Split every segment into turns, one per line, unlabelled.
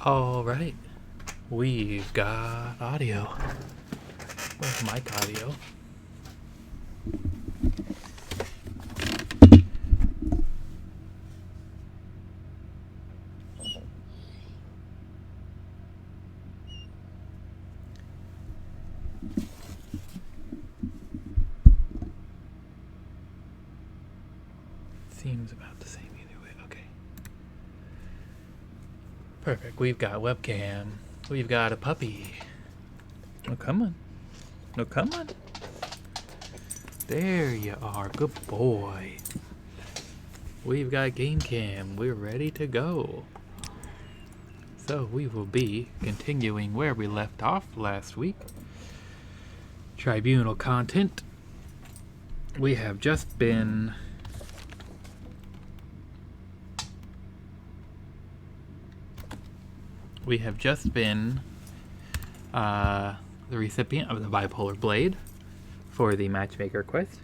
Alright, we've got audio. Where's mic audio? Seems about the same either way. Okay. Perfect. We've got webcam. We've got a puppy. Oh, come on. No, come on. There you are. Good boy. We've got game cam. We're ready to go. So we will be continuing where we left off last week. Tribunal content. We have just been the recipient of the bipolar blade for the matchmaker quest,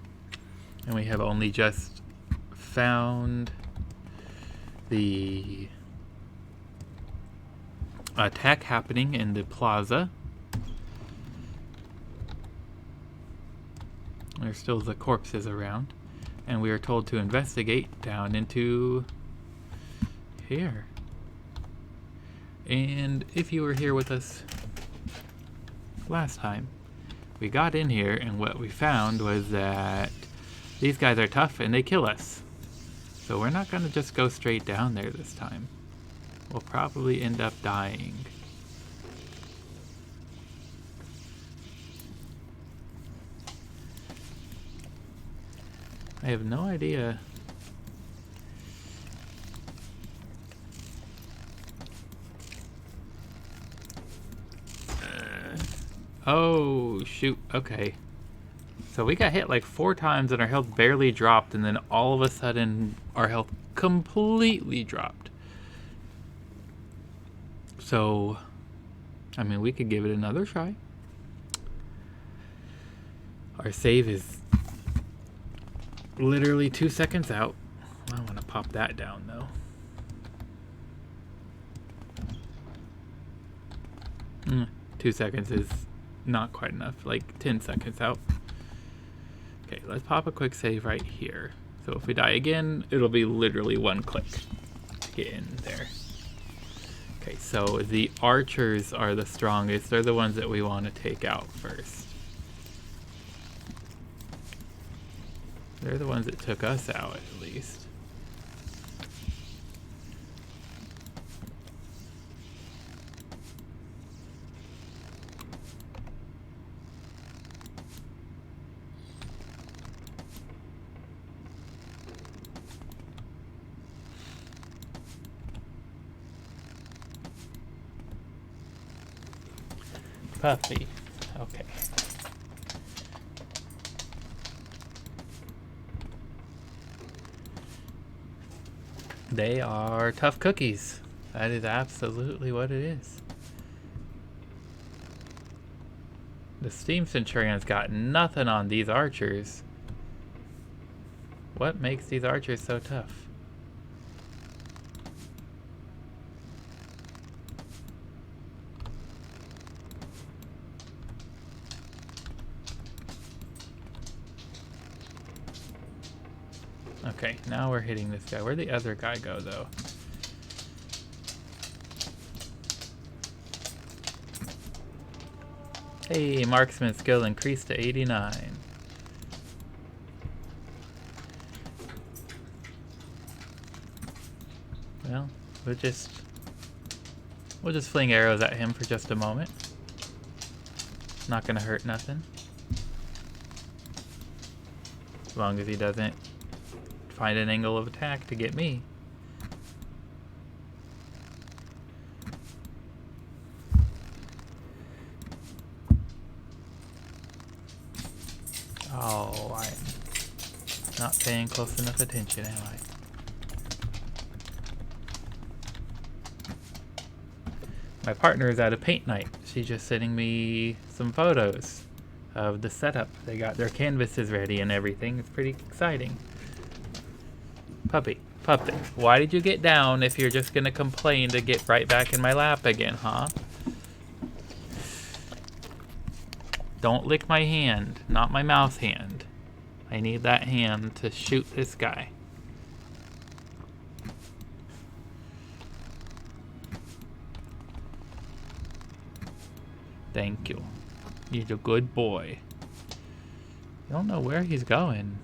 and we have only just found the attack happening in the plaza. There's still the corpses around, and we are told to investigate down into here. And if you were here with us last time, we got in here and what we found was that these guys are tough and they kill us. So we're not going to just go straight down there this time. We'll probably end up dying. I have no idea. Oh, shoot. Okay. So we got hit like 4 times and our health barely dropped, and then all of a sudden our health completely dropped. So, I mean, we could give it another try. Our save is literally 2 seconds out. I want to pop that down though. 2 seconds is not quite enough, like 10 seconds out. Okay, let's pop a quick save right here. So if we die again, it'll be literally 1 click to get in there. Okay, so the archers are the strongest. They're the ones that we want to take out first. They're the ones that took us out, at least. Puffy. Okay. They are tough cookies. That is absolutely what it is. The Steam Centurion's got nothing on these archers. What makes these archers so tough? Okay, now we're hitting this guy. Where'd the other guy go, though? Hey, marksman skill increased to 89. Well, we'll just fling arrows at him for just a moment. Not gonna hurt nothing. As long as he doesn't find an angle of attack to get me. Oh, I'm not paying close enough attention, am I? My partner is at a paint night. She's just sending me some photos of the setup. They got their canvases ready and everything. It's pretty exciting. Puppy. Puppet, why did you get down if you're just gonna complain to get right back in my lap again, huh? Don't lick my hand, not my mouse hand. I need that hand to shoot this guy. Thank you. He's a good boy. I don't know where he's going.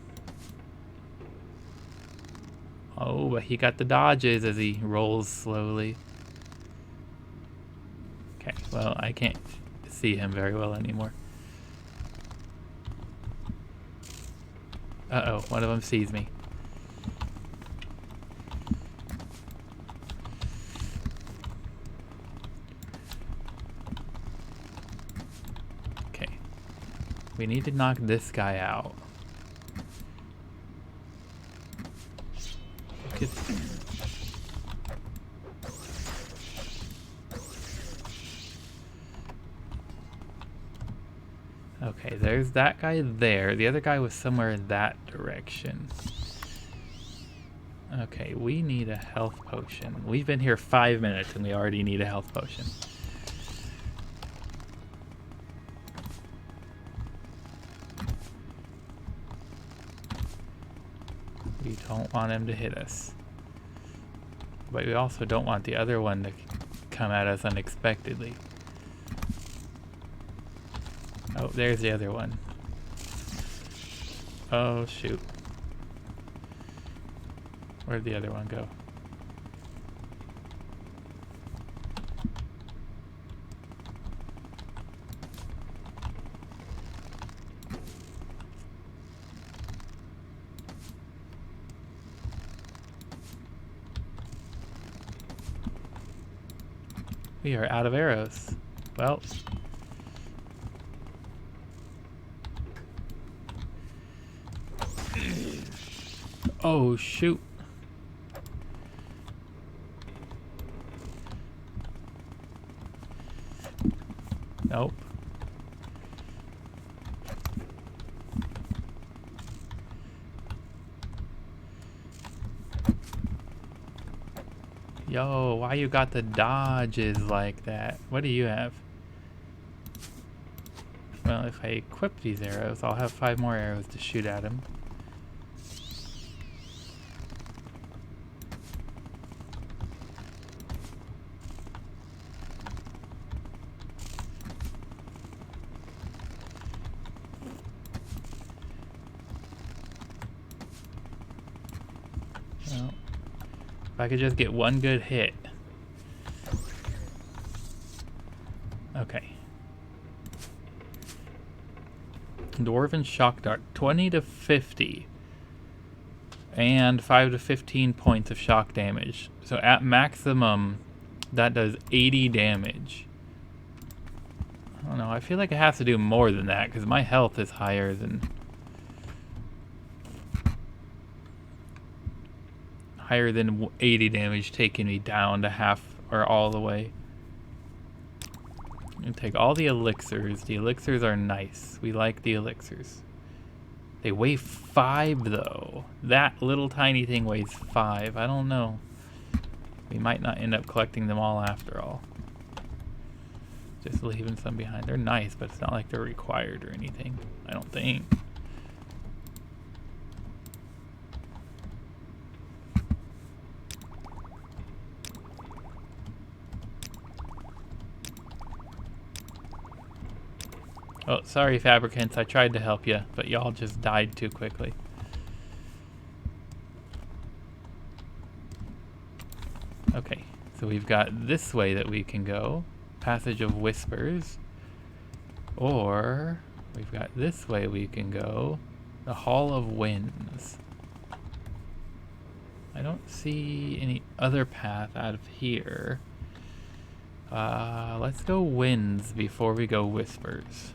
Oh, but he got the dodges as he rolls slowly. Okay, well, I can't see him very well anymore. Uh-oh, one of them sees me. Okay. We need to knock this guy out. Okay, there's that guy there. The other guy was somewhere in that direction. Okay, we need a health potion. We've been here 5 minutes and we already need a health potion. We don't want him to hit us. But we also don't want the other one to come at us unexpectedly. Oh, there's the other one. Oh, shoot. Where'd the other one go? We are out of arrows. Well. Oh, shoot. Nope. Yo, why you got the dodges like that? What do you have? Well, if I equip these arrows, I'll have 5 more arrows to shoot at him. If I could just get one good hit. Okay. Dwarven Shock Dart, 20 to 50. And 5 to 15 points of shock damage. So at maximum, that does 80 damage. I don't know, I feel like it has to do more than that, because my health is higher than... higher than 80 damage, taking me down to half or all the way. And take all the elixirs. The elixirs are nice. We like the elixirs. They weigh 5 though. That little tiny thing weighs 5. I don't know. We might not end up collecting them all after all. Just leaving some behind. They're nice, but it's not like they're required or anything. I don't think. Oh, sorry, Fabricants. I tried to help you, but y'all just died too quickly. Okay, so we've got this way that we can go. Passage of Whispers. Or we've got this way we can go. The Hall of Winds. I don't see any other path out of here. Let's go Winds before we go Whispers.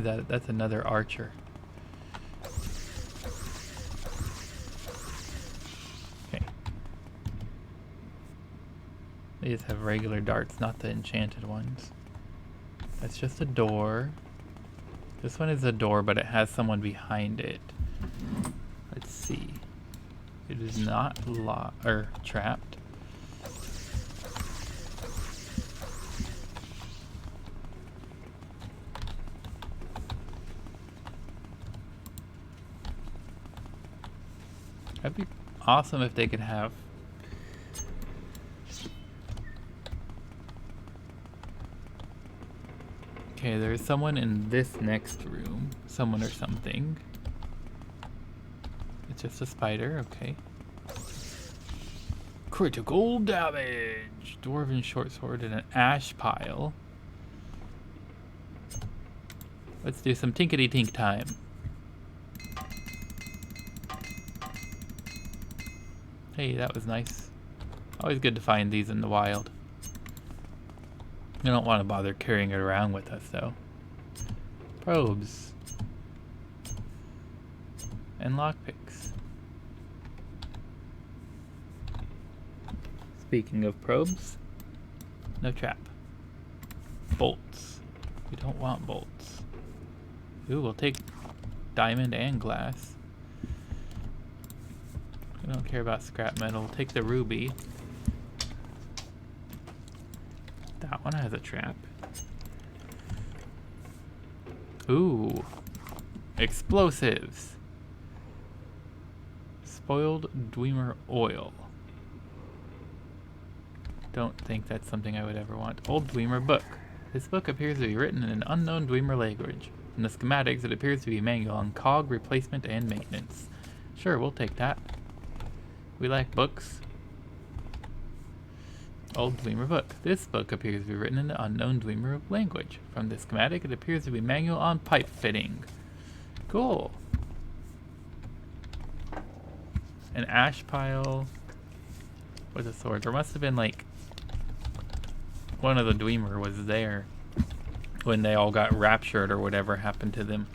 That's another archer. Okay. These have regular darts, not the enchanted ones. That's just a door. This one is a door, but it has someone behind it. Let's see. It is not locked or trapped. That'd be awesome if they could have. Okay, there's someone in this next room. Someone or something. It's just a spider, okay. Critical damage! Dwarven short sword and an ash pile. Let's do some tinkety tink time. Hey, that was nice. Always good to find these in the wild. I don't want to bother carrying it around with us, though. Probes. And lockpicks. Speaking of probes, no trap. Bolts. We don't want bolts. Ooh, we'll take diamond and glass. I don't care about scrap metal. We'll take the ruby. That one has a trap. Ooh. Explosives. Spoiled Dwemer oil. Don't think that's something I would ever want. Old Dwemer book. This book appears to be written in an unknown Dwemer language. In the schematics, it appears to be a manual on cog replacement and maintenance. Sure, we'll take that. We like books. Old Dwemer book. This book appears to be written in the unknown Dwemer language. From the schematic, it appears to be a manual on pipe fitting. Cool. An ash pile with a sword. There must have been like one of the Dwemer was there when they all got raptured or whatever happened to them.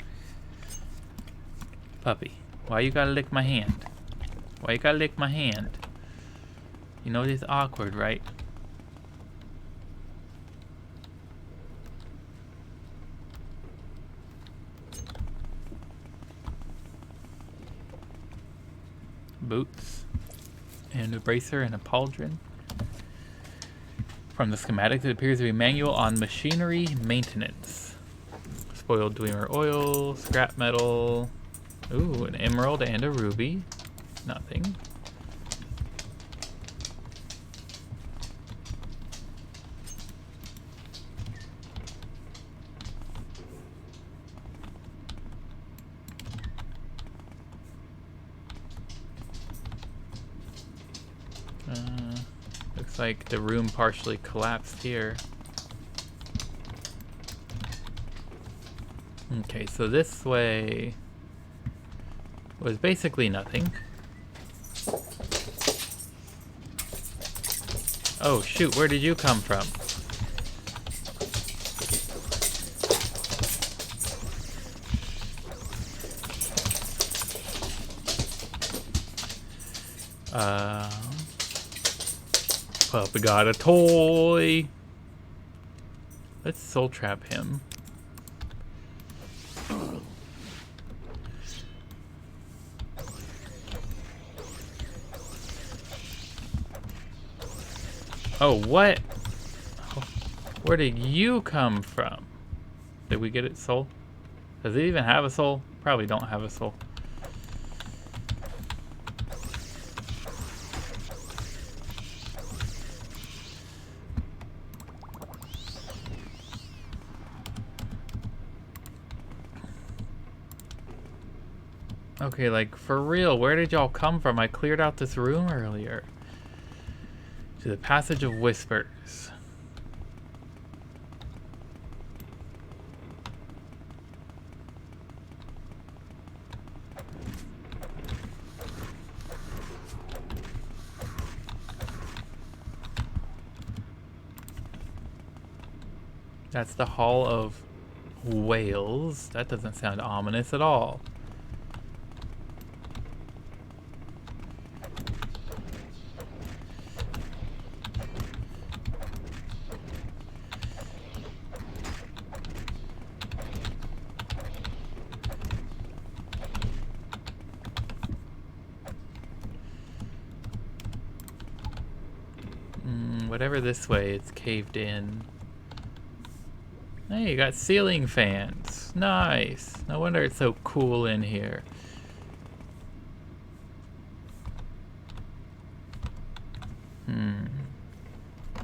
Puppy, why you gotta lick my hand? Why you gotta lick my hand? You know this is awkward, right? Boots and a bracer and a pauldron. From the schematics, it appears to be manual on machinery maintenance. Spoiled Dwemer oil, scrap metal. Ooh, an emerald and a ruby. Nothing. Looks like the room partially collapsed here. Okay, so this way was basically nothing. Oh shoot, where did you come from? Puppy got a toy. Let's soul trap him. Oh, what? Where did you come from? Did we get its soul? Does it even have a soul? Probably don't have a soul. Okay, like, for real, where did y'all come from? I cleared out this room earlier. To the Passage of Whispers. That's the Hall of Whales. That doesn't sound ominous at all. whatever this way, it's caved in. Hey, you got ceiling fans. Nice. No wonder it's so cool in here.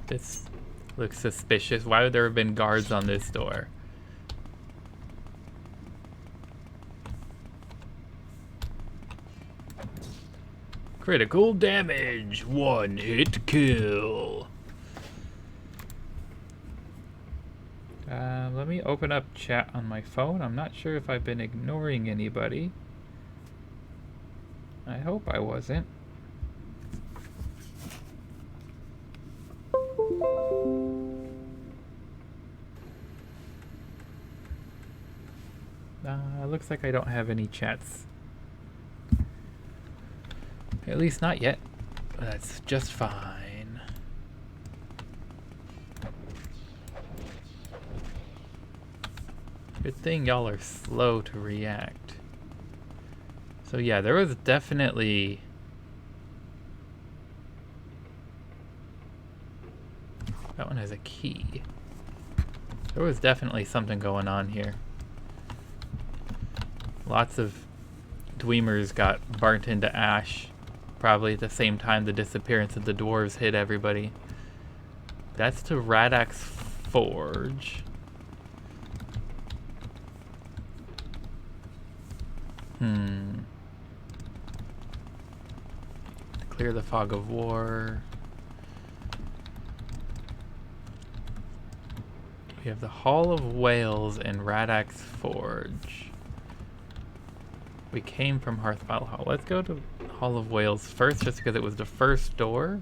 This looks suspicious. Why would there have been guards on this door? Critical damage. 1-hit kill. Let me open up chat on my phone. I'm not sure if I've been ignoring anybody. I hope I wasn't. Looks like I don't have any chats. At least not yet. That's just fine. Good thing y'all are slow to react. So yeah, there was definitely... That one has a key. There was definitely something going on here. Lots of Dweemers got burnt into ash, probably at the same time the disappearance of the dwarves hit everybody. That's to Radak's Forge. Clear the fog of war. We have the Hall of Whales and Radak's Forge. We came from Hearthpile Hall. Let's go to Hall of Whales first, just because it was the first door.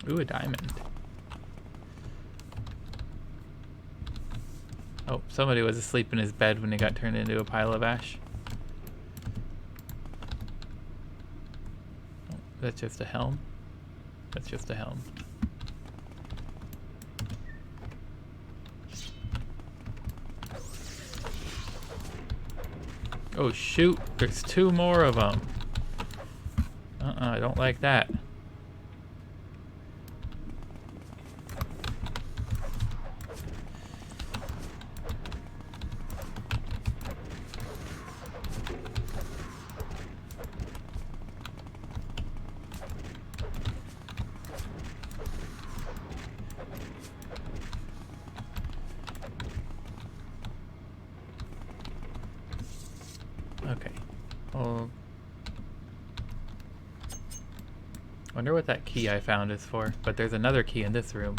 Ooh, a diamond. Oh, somebody was asleep in his bed when he got turned into a pile of ash. That's just a helm. That's just a helm. Oh shoot, there's two more of them. I don't like that. Okay. Well, wonder what that key I found is for, but there's another key in this room.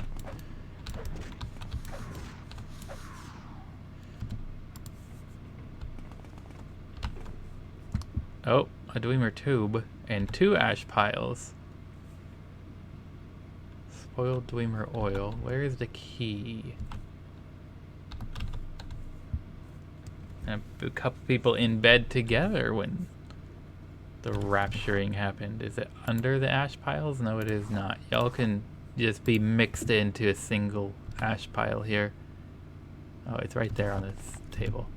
Oh, a Dweemer tube and 2 ash piles. Spoiled Dweemer oil. Where is the key? And a couple people in bed together when the rapturing happened. Is it under the ash piles? No, it is not. Y'all can just be mixed into a single ash pile here. Oh, it's right there on this table.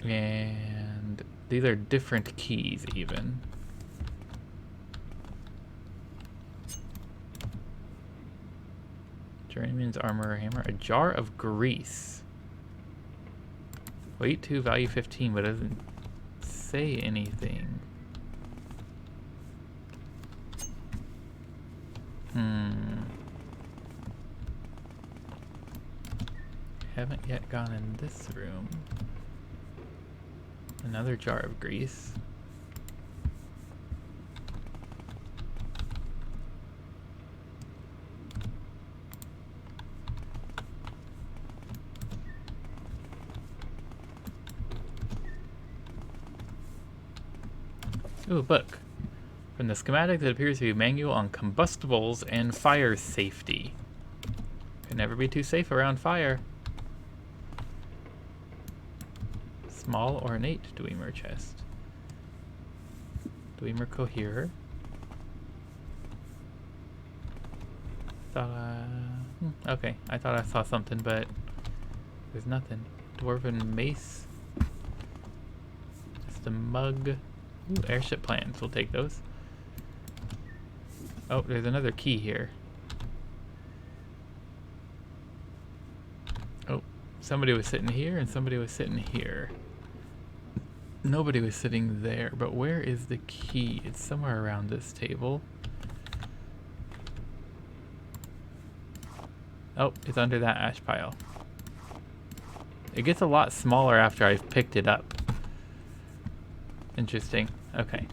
And these are different keys even. Journeyman's armor, hammer, a jar of grease. Weight 2, value 15, but it doesn't say anything. Haven't yet gone in this room. Another jar of grease. Ooh, book. From the schematics, it appears to be a manual on combustibles and fire safety. Can never be too safe around fire. Small ornate Dweemer chest. Dweemer coherer. Okay, I thought I saw something, but there's nothing. Dwarven mace. Just a mug. Ooh, airship plans. We'll take those. Oh, there's another key here. Oh, somebody was sitting here and somebody was sitting here. Nobody was sitting there, but where is the key? It's somewhere around this table. Oh, it's under that ash pile. It gets a lot smaller after I've picked it up. Interesting. Okay.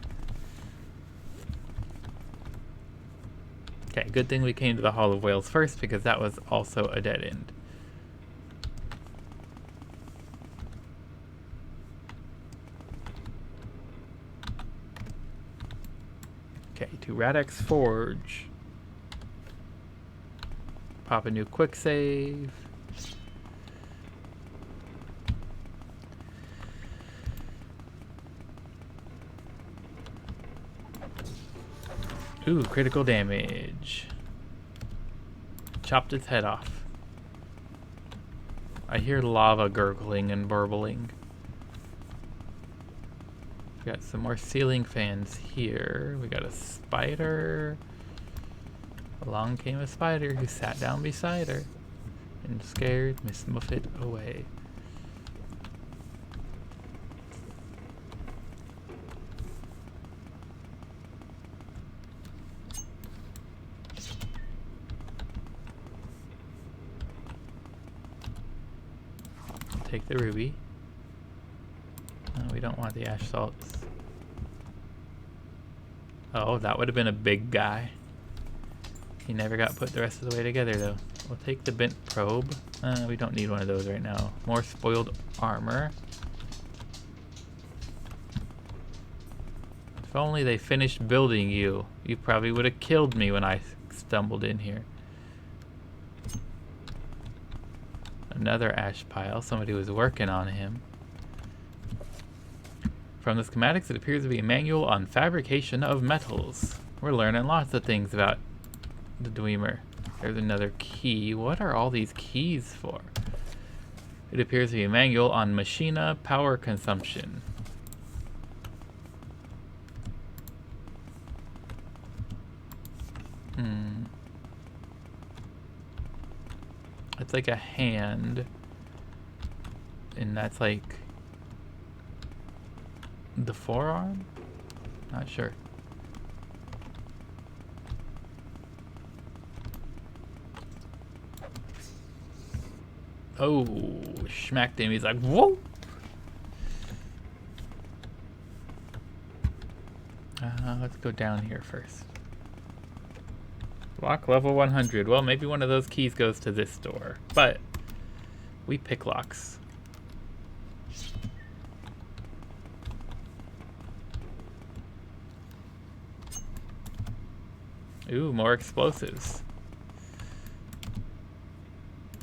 Okay, good thing we came to the Hall of Whales first, because that was also a dead end. Okay, to Radix Forge. Pop a new quick save. Ooh, critical damage. Chopped its head off. I hear lava gurgling and burbling. We got some more ceiling fans here. We got a spider. Along came a spider who sat down beside her and scared Miss Muffet away. Take the ruby. We don't want the ash salts. Oh, that would have been a big guy. He never got put the rest of the way together, though. We'll take the bent probe. We don't need one of those right now. More spoiled armor. If only they finished building you. You probably would have killed me when I stumbled in here. Another ash pile. Somebody was working on him. From the schematics, it appears to be a manual on fabrication of metals. We're learning lots of things about the Dwemer. There's another key. What are all these keys for? It appears to be a manual on machina power consumption. It's like a hand. And that's like the forearm? Not sure. Oh, smacked him. He's like, whoa! Let's go down here first. Lock level 100. Well, maybe one of those keys goes to this door. But we pick locks. Ooh, more explosives.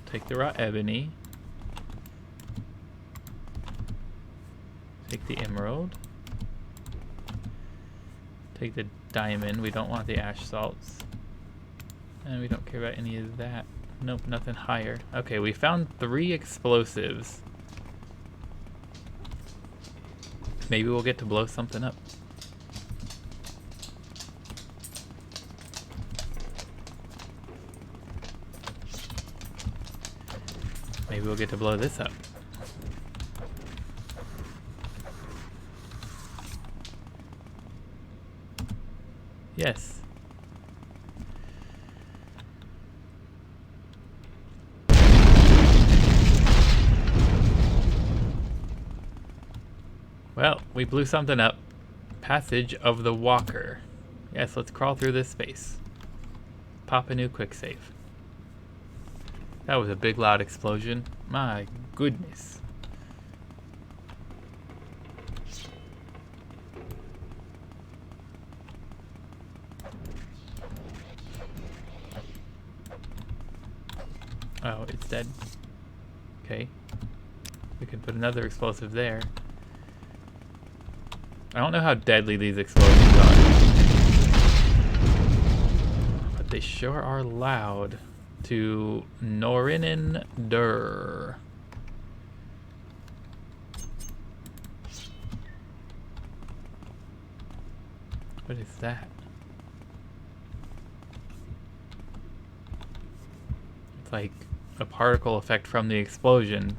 Take the raw ebony. Take the emerald. Take the diamond. We don't want the ash salts. And we don't care about any of that. Nope, nothing higher. Okay, we found 3 explosives. Maybe we'll get to blow something up. Maybe we'll get to blow this up. Yes. Well, we blew something up. Passage of the Walker. Yes, let's crawl through this space. Pop a new quick save. That was a big loud explosion. My goodness. Oh, it's dead. Okay. We can put another explosive there. I don't know how deadly these explosions are. But They sure are loud. To Norrinen. What is that? It's like a particle effect from the explosion,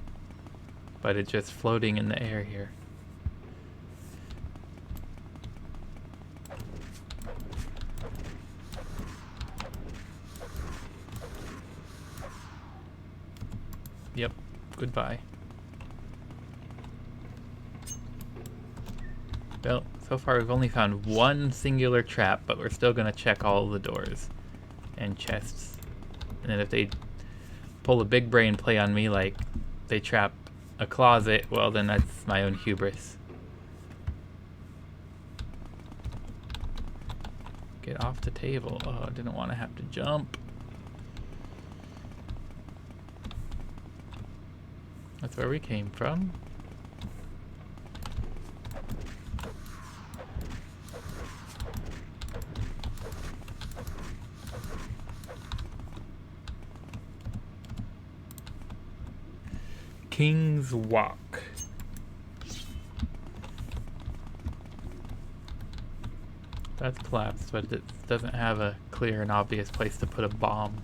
but it's just floating in the air here. Yep, goodbye. Well, so far we've only found one singular trap, but we're still gonna check all the doors and chests. And then if they pull a big brain play on me like they trap a closet, well then that's my own hubris. Get off the table. Oh, I didn't want to have to jump. That's where we came from. King's Walk. That's collapsed, but it doesn't have a clear and obvious place to put a bomb.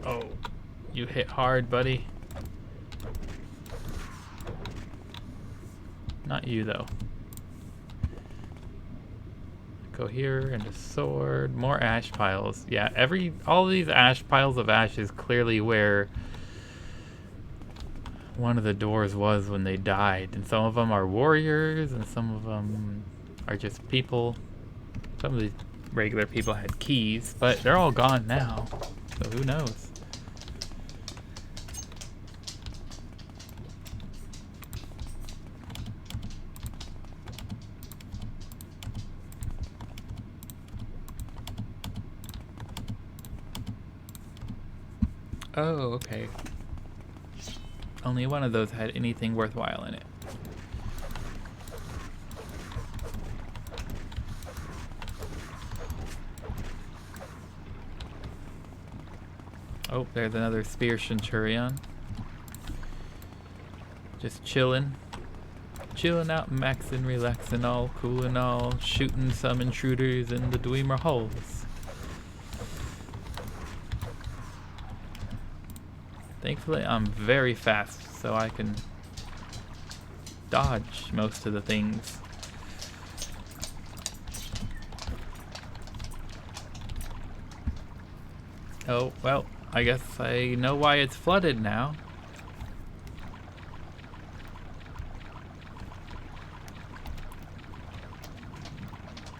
Oh, you hit hard, buddy. Not you, though. Go here, and a sword. More ash piles. Yeah, all of these ash piles of ash is clearly where one of the doors was when they died. And some of them are warriors, and some of them are just people. Some of the regular people had keys, but they're all gone now. So who knows? Oh, okay. Only one of those had anything worthwhile in it. Oh, there's another spear centurion. Just chilling. Chilling out, maxing, relaxing, all cool and all. Shooting some intruders in the Dwemer holes. Thankfully, I'm very fast, so I can dodge most of the things. Oh, well, I guess I know why it's flooded now.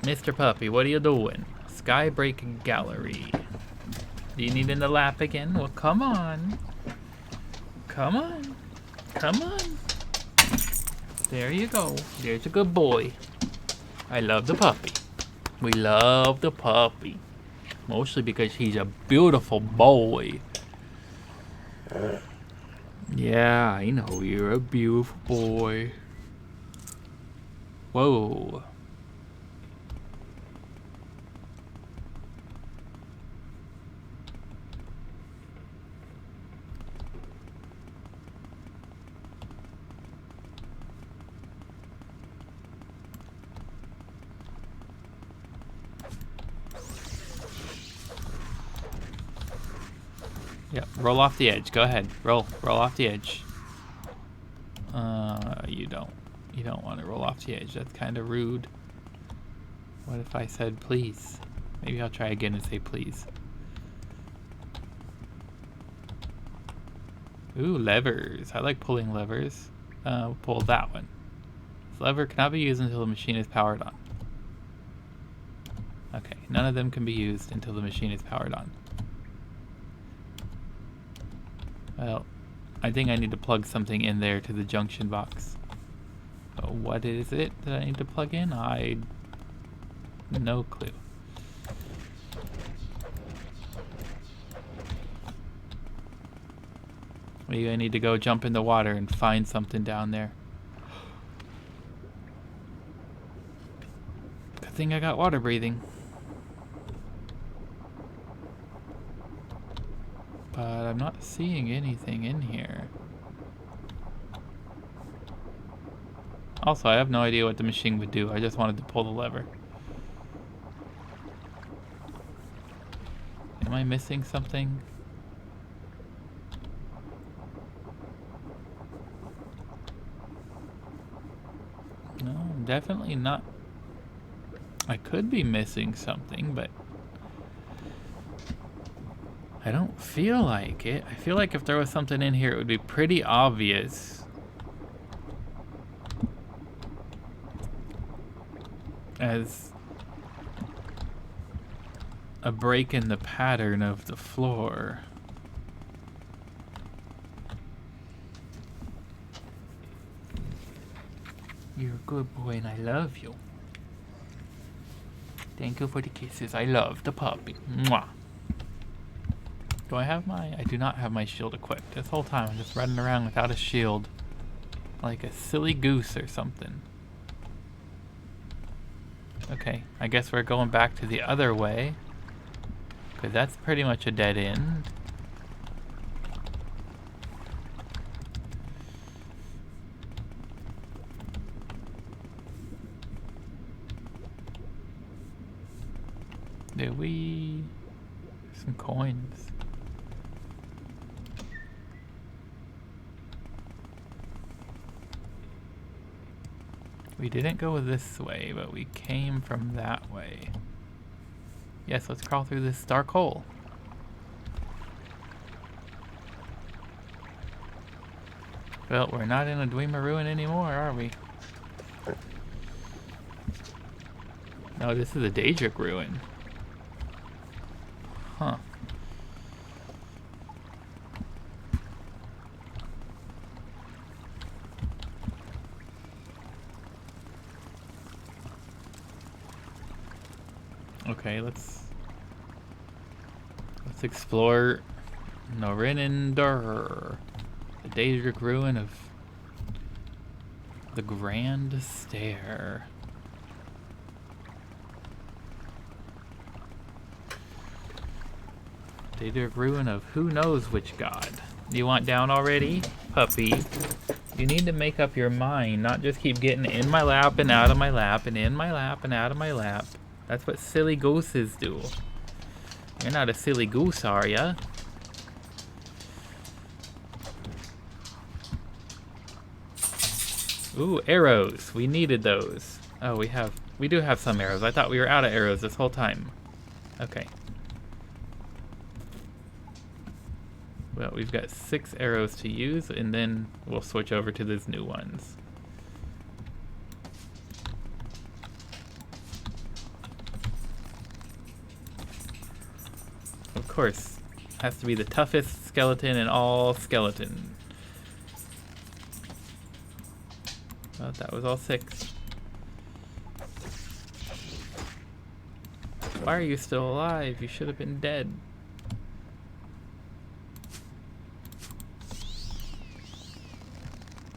Mr. Puppy, what are you doing? Skybreak Gallery. Do you need in the lap again? Well, come on. Come on. Come on. There you go. There's a good boy. I love the puppy. We love the puppy. Mostly because he's a beautiful boy. Yeah, I know. You're a beautiful boy. Whoa. Yep, roll off the edge. Go ahead. Roll off the edge. You don't want to roll off the edge. That's kind of rude. What if I said please? Maybe I'll try again and say please. Ooh, levers. I like pulling levers. Pull that one. This lever cannot be used until the machine is powered on. Okay, none of them can be used until the machine is powered on. Well, I think I need to plug something in there to the junction box. What is it that I need to plug in? No clue. Maybe I need to go jump in the water and find something down there. Good thing I got water breathing. But I'm not seeing anything in here. Also, I have no idea what the machine would do. I just wanted to pull the lever. Am I missing something? No, definitely not. I could be missing something, but I don't feel like it. I feel like if there was something in here, it would be pretty obvious. As a break in the pattern of the floor. You're a good boy and I love you. Thank you for the kisses. I love the puppy. Mwah. Do I have my... I do not have my shield equipped. This whole time I'm just running around without a shield. Like a silly goose or something. Okay, I guess we're going back to the other way. Because that's pretty much a dead end. Did we... some coins. We didn't go this way, but we came from that way. Yes, let's crawl through this dark hole. Well, we're not in a Dwemer ruin anymore, are we? No, this is a Dahrk ruin. Huh. Okay, let's explore Norrinender, the Dahrk ruin of the Grand Stair. Dahrk ruin of who knows which god. You want down already, puppy? You need to make up your mind, not just keep getting in my lap and out of my lap and in my lap and out of my lap. That's what silly gooses do. You're not a silly goose, are ya? Ooh, arrows. We needed those. Oh, we do have some arrows. I thought we were out of arrows this whole time. Okay. Well, we've got 6 arrows to use, and then we'll switch over to these new ones. Of course, has to be the toughest skeleton in all skeleton. Well, that was all 6. Why are you still alive? You should have been dead.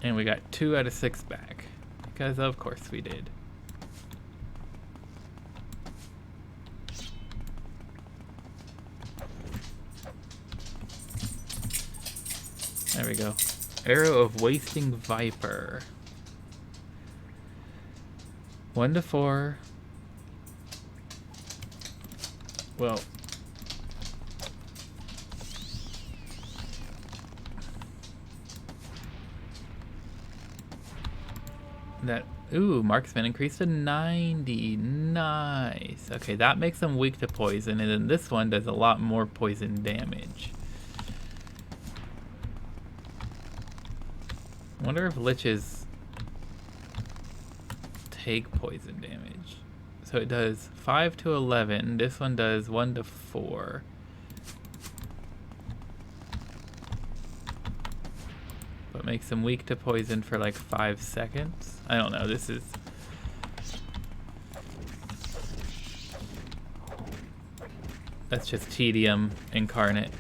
And we got 2 out of 6 back. Because of course we did. There we go. Arrow of Wasting Viper. 1 to 4. Well. That, ooh, marksman increased to 90. Nice. Okay, that makes them weak to poison, and then this one does a lot more poison damage. I wonder if liches take poison damage. So it does 5 to 11. This one does 1 to 4. But makes them weak to poison for like 5 seconds. I don't know. This is... That's just tedium incarnate.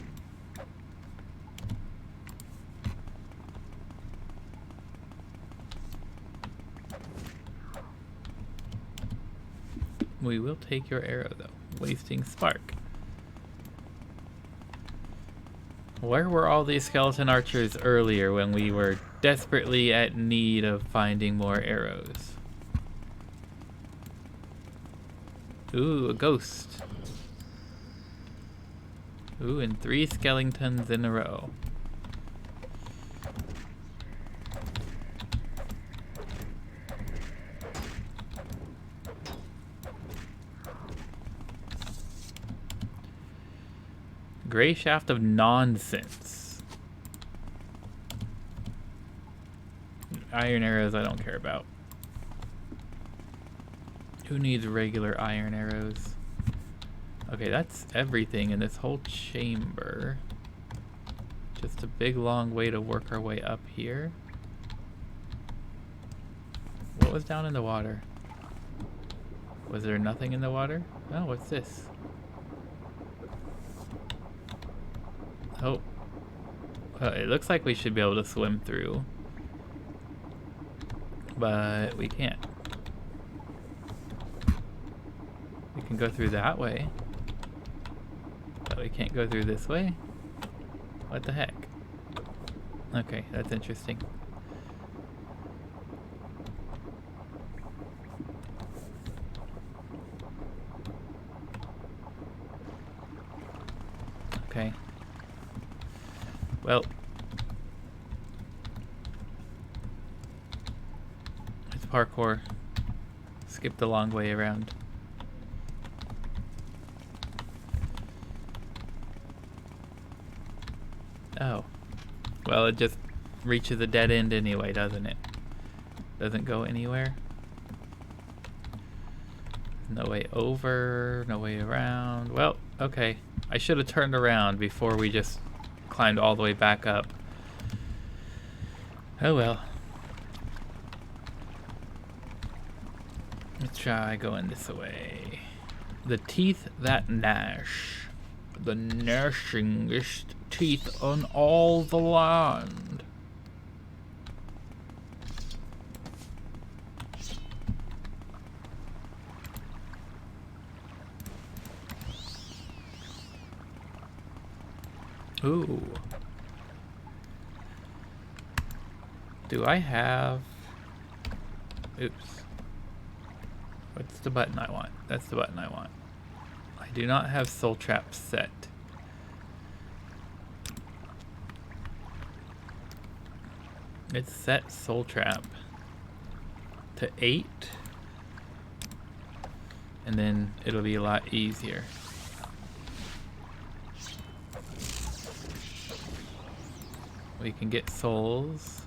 We will take your arrow, though. Wasting spark. Where were all these skeleton archers earlier when we were desperately at need of finding more arrows? Ooh, a ghost. Ooh, and 3 skeletons in a row. Gray shaft of nonsense. Iron arrows I don't care about. Who needs regular iron arrows? Okay, that's everything in this whole chamber. Just a big long way to work our way up here. What was down in the water? Was there nothing in the water? Oh, what's this? Oh. It looks like we should be able to swim through. But we can't. We can go through that way. But we can't go through this way? What the heck? Okay, that's interesting. Okay. Well, it's parkour. Skip the long way around. Oh. Well, it just reaches a dead end anyway, doesn't it? Doesn't go anywhere. No way over, no way around. Well, okay. I should have turned around before we just climbed all the way back up. Oh well. Let's try going this way. The teeth that gnash. The gnashingest teeth on all the land. Ooh. Do I have... Oops. What's the button I want? That's the button I want. I do not have soul trap set. It's set soul trap to 8. And then it'll be a lot easier. We can get souls,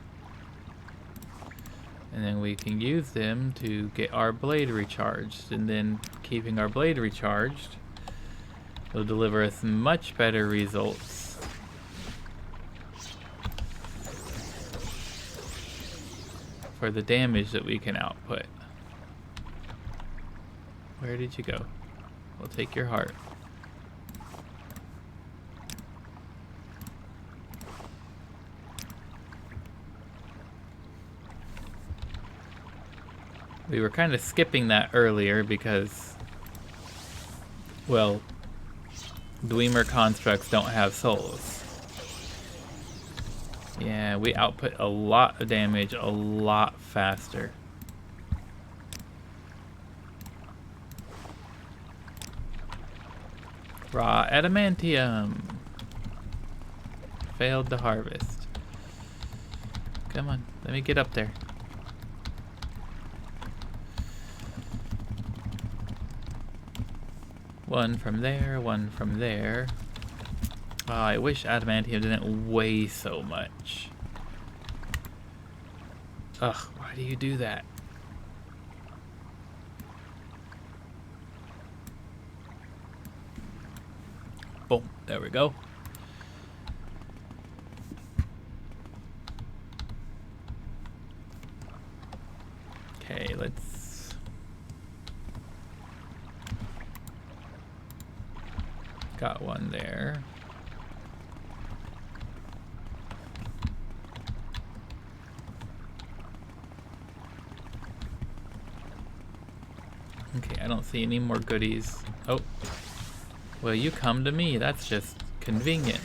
and then we can use them to get our blade recharged, and then keeping our blade recharged will deliver us much better results for the damage that we can output. Where did you go? We'll take your heart. We were kind of skipping that earlier because, well, Dwemer constructs don't have souls. Yeah, we output a lot of damage a lot faster. Raw adamantium. Failed to harvest. Come on, let me get up there. One from there, one from there. Oh, I wish adamantium didn't weigh so much. Ugh, why do you do that? Boom, there we go. Okay, let's... Got one there. Okay, I don't see any more goodies. Oh. Well, you come to me. That's just convenient.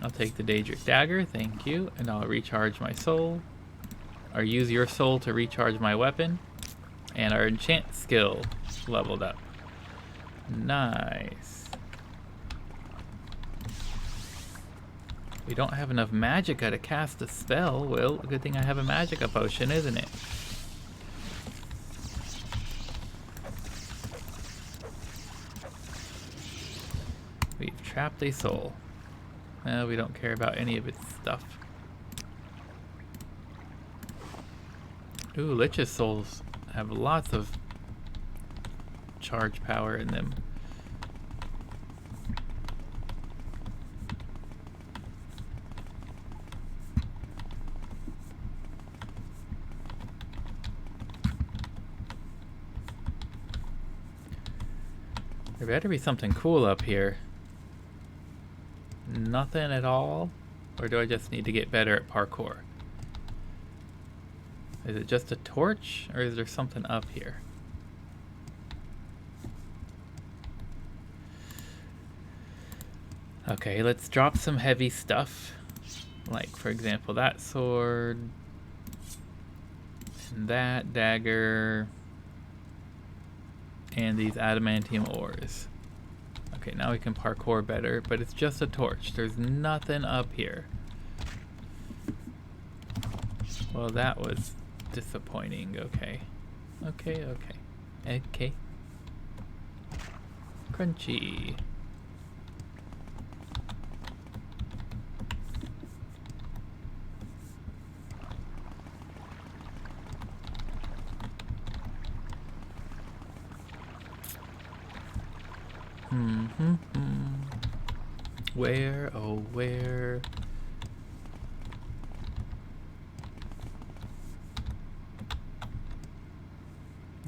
I'll take the Daedric Dagger, thank you, and I'll recharge my soul. Or use your soul to recharge my weapon. And our enchant skill leveled up. Nice. We don't have enough magicka to cast a spell. Well, good thing I have a magicka potion, isn't it? We've trapped a soul. We don't care about any of its stuff. Ooh, Lich's souls have lots of charge power in them. There better be something cool up here. Nothing at all? Or do I just need to get better at parkour? Is it just a torch, or is there something up here? Okay, let's drop some heavy stuff. Like, for example, that sword. And that dagger. And these adamantium ores. Okay, now we can parkour better, but it's just a torch. There's nothing up here. Well, that was disappointing. Okay. Okay. Crunchy. Where, oh where?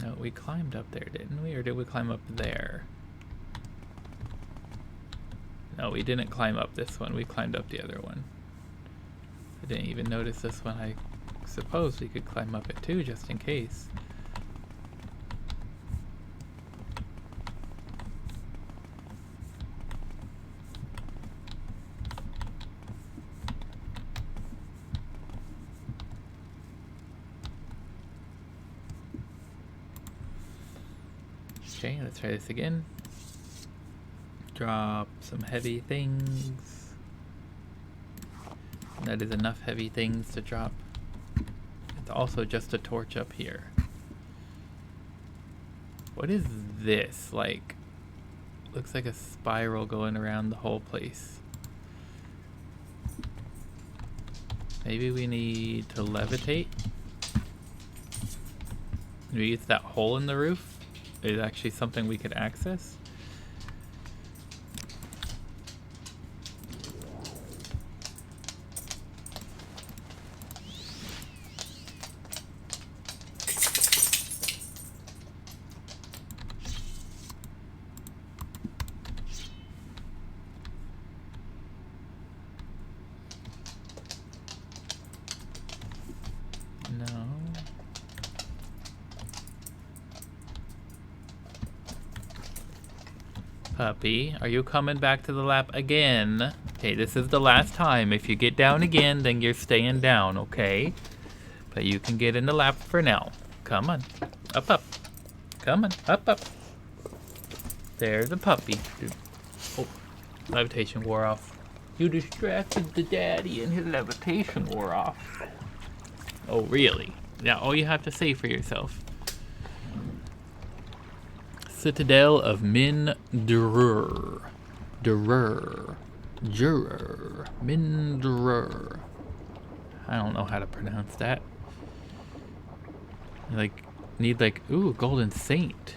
No, we climbed up there, didn't we? Or did we climb up there? No, we didn't climb up this one. We climbed up the other one. I didn't even notice this one. I suppose we could climb up it too, just in case. Okay, let's try this again. Drop some heavy things. That is enough heavy things to drop. It's also just a torch up here. What is this? Like, looks like a spiral going around the whole place. Maybe we need to levitate. Maybe it's that hole in the roof. Is actually something we could access. Puppy, are you coming back to the lap again? Okay, this is the last time. If you get down again, then you're staying down, okay? But you can get in the lap for now. Come on. Up, up. Come on. Up, up. There's a puppy. Oh, levitation wore off. You distracted the daddy and his levitation wore off. Oh, really? Now all you have to say for yourself. Citadel of Min Durur. Min Durur. I don't know how to pronounce that. You need ooh, Golden Saint.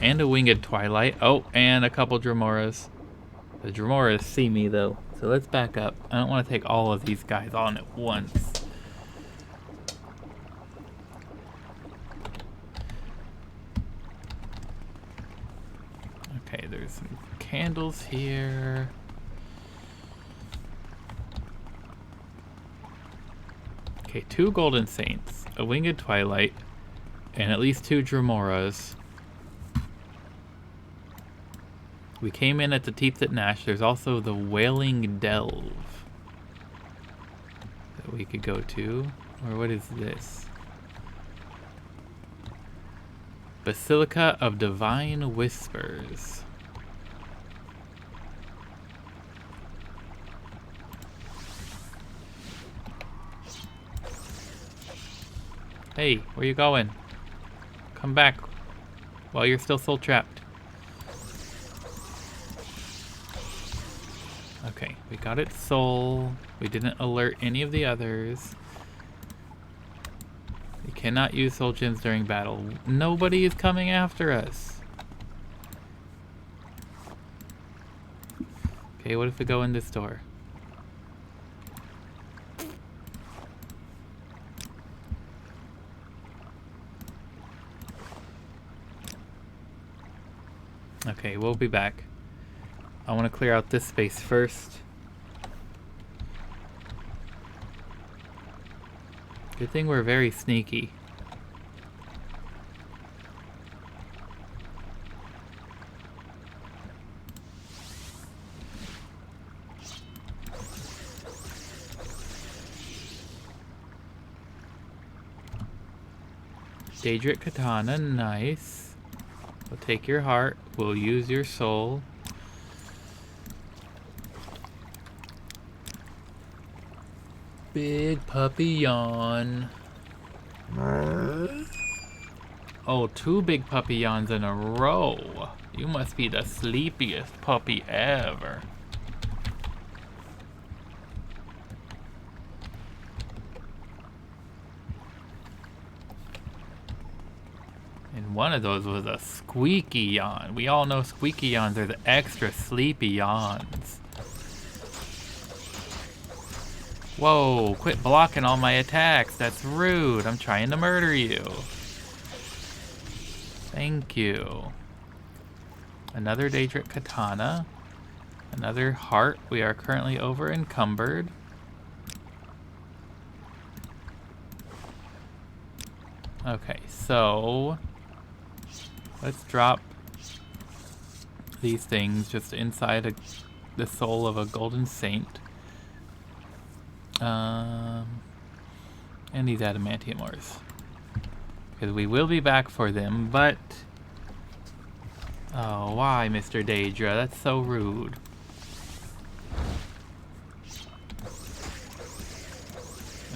And a Winged Twilight. Oh, and a couple Dramoras. The Dramoras see me though. So let's back up. I don't want to take all of these guys on at once. Okay, there's some candles here. Okay, 2 Golden Saints, a Winged Twilight, and at least 2 Dremoras. We came in at the TESIII Nash. There's also the Wailing Delve that we could go to. Or what is this? Basilica of Divine Whispers. Hey, where you going? Come back while you're still soul trapped. Okay, we got its soul. We didn't alert any of the others. We cannot use soul gems during battle. Nobody is coming after us. Okay, what if we go in this door? Okay, we'll be back. I want to clear out this space first. Good thing we're very sneaky. Daedric Katana, nice. We'll take your heart. We'll use your soul. Big puppy yawn. Oh, 2 big puppy yawns in a row. You must be the sleepiest puppy ever. And one of those was a squeaky yawn. We all know squeaky yawns are the extra sleepy yawns. Whoa, quit blocking all my attacks. That's rude. I'm trying to murder you. Thank you. Another Daedric Katana. Another heart. We are currently over encumbered. Okay, so let's drop these things just inside the soul of a Golden Saint. And these adamantium ores. Because we will be back for them, but... Oh, why, Mr. Daedra? That's so rude.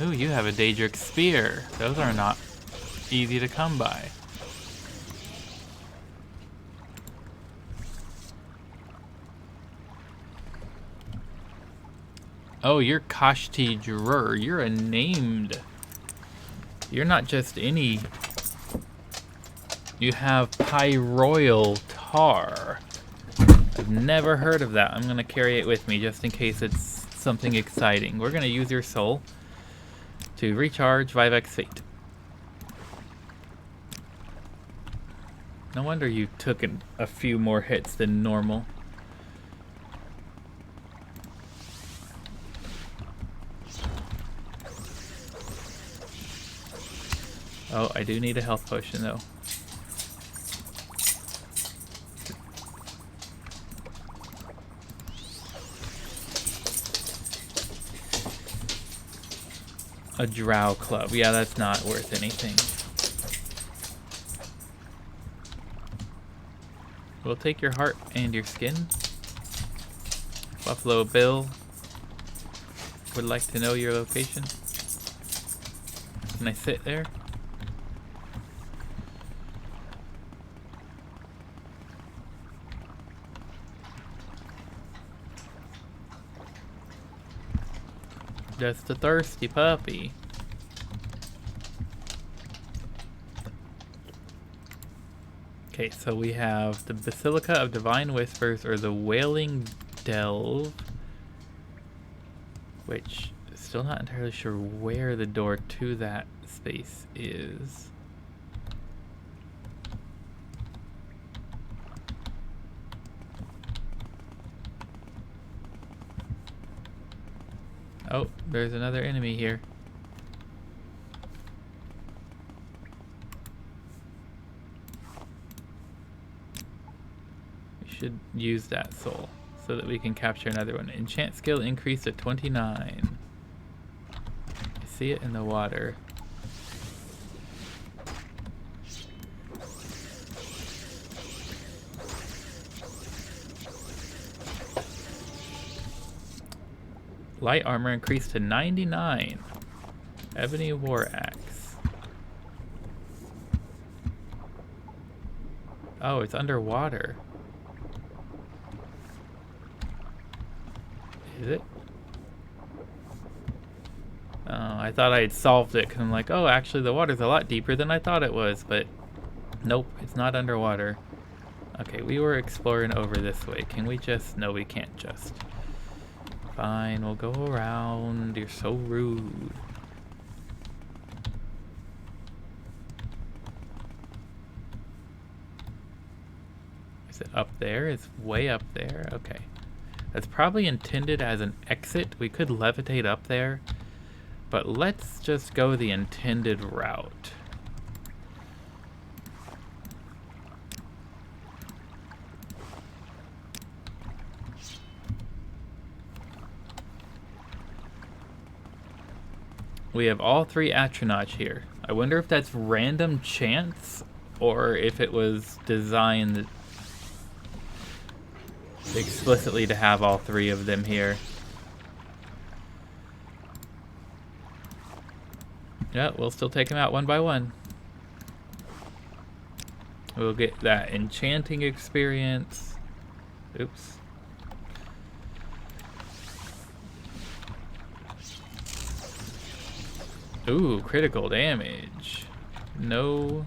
Ooh, you have a Daedric Spear. Those are not easy to come by. Oh, you're Kashti Jurur. You're a named. You're not just any. You have Pyroyal Tar. I've never heard of that. I'm going to carry it with me just in case it's something exciting. We're going to use your soul to recharge Vivek's Fate. No wonder you took a few more hits than normal. Oh, I do need a health potion though. A drow club. Yeah, that's not worth anything. We'll take your heart and your skin. Buffalo Bill would like to know your location. Can I sit there? Just a thirsty puppy. Okay, so we have the Basilica of Divine Whispers, or the Wailing Delve, which still not entirely sure where the door to that space is. Oh, there's another enemy here. should use that soul so that we can capture another one. Enchant skill increased to 29. I see it in the water. Light armor increased to 99. Ebony war axe. Oh, it's underwater. Is it? Oh, I thought I had solved it because I'm like, oh, actually the water's a lot deeper than I thought it was, but nope, it's not underwater. Okay, we were exploring over this way. Can we just... No, we can't just. Fine, we'll go around. You're so rude. Is it up there? It's way up there. Okay. That's probably intended as an exit. We could levitate up there, but let's just go the intended route. We have all three astronauts here. I wonder if that's random chance or if it was designed explicitly to have all three of them here. Yeah, we'll still take them out one by one. We'll get that enchanting experience. Oops. Ooh, critical damage. No,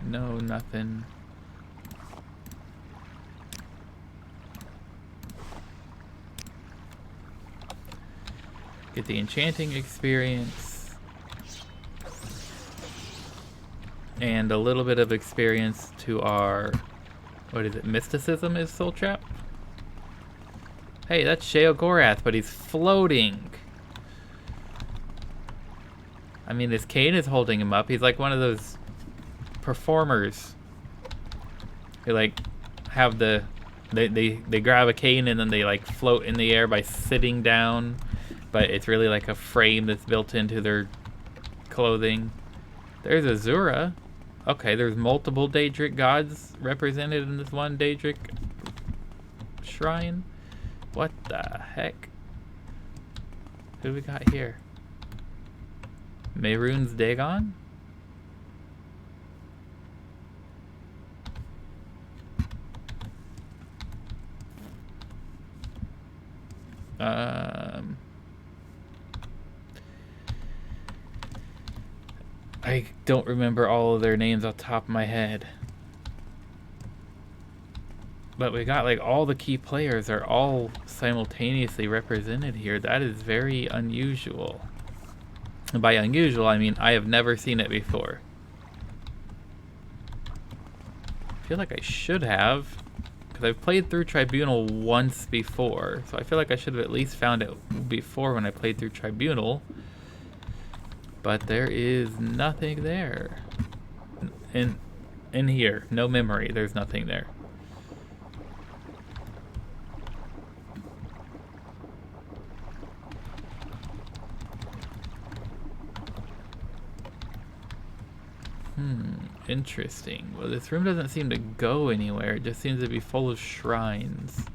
nothing. Get the enchanting experience. And a little bit of experience to our, what is it, mysticism is Soul Trap? Hey, that's Sheogorath, but he's floating. I mean, this cane is holding him up. He's like one of those performers who like have the they grab a cane and then they like float in the air by sitting down, but it's really like a frame that's built into their clothing. There's Azura. Okay, there's multiple Daedric gods represented in this one Daedric shrine. What the heck? Who we got here? Mehrunes Dagon? I don't remember all of their names off the top of my head. But we got like all the key players are all simultaneously represented here. That is very unusual. And by unusual, I mean I have never seen it before. I feel like I should have, because I've played through Tribunal once before, so I feel like I should have at least found it before when I played through Tribunal. But there is nothing there. In here, no memory, there's nothing there. Interesting. Well, this room doesn't seem to go anywhere. It just seems to be full of shrines.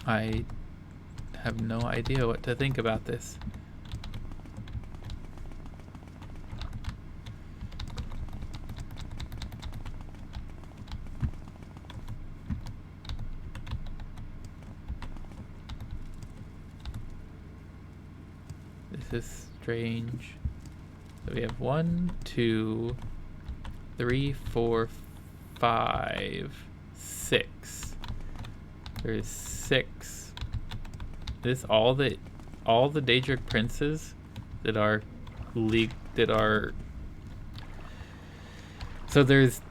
I have no idea what to think about this. This is strange. So we have 1, 2, 3, 4, 5, 6. There's 6. This all the Daedric princes that are so there's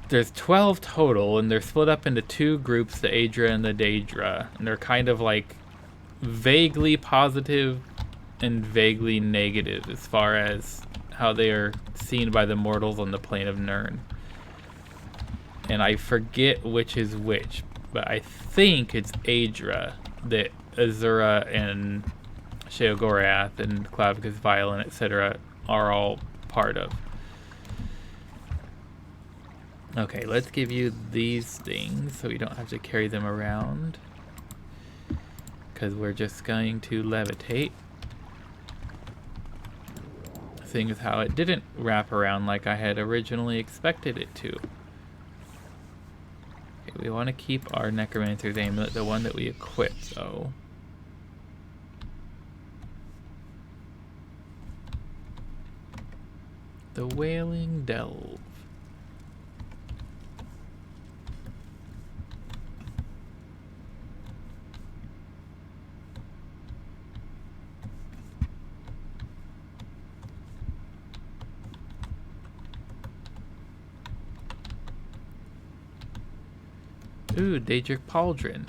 12 total, and they're split up into 2 groups, the Aedra and the Daedra, and they're kind of like vaguely positive and vaguely negative as far as how they are seen by the mortals on the plane of Nirn. And I forget which is which, but I think it's Aedra that Azura and Sheogorath and Clavicus Violent, etc. are all part of. Okay, let's give you these things so we don't have to carry them around, because we're just going to levitate. Seeing as how it didn't wrap around like I had originally expected it to. Okay, we want to keep our Necromancer's Amulet, the one that we equipped though. The Wailing Delve. Ooh, Daedric Pauldron.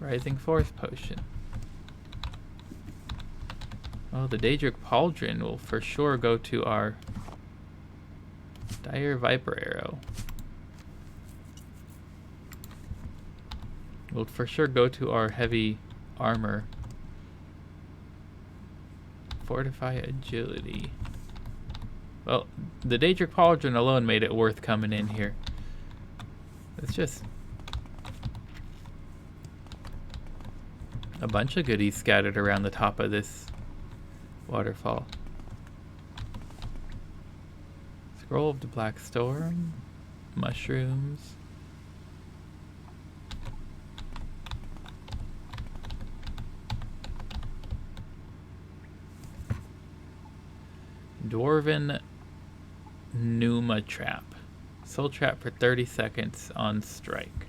Rising Force Potion. Oh, the Daedric Pauldron will for sure go to our Dire Viper Arrow. Will for sure go to our heavy armor. Fortify Agility. Well, the Daedric Pauldron alone made it worth coming in here. It's just a bunch of goodies scattered around the top of this waterfall. Scroll of the Black Storm, mushrooms. Dwarven Pneuma Trap. Soul Trap for 30 seconds on strike.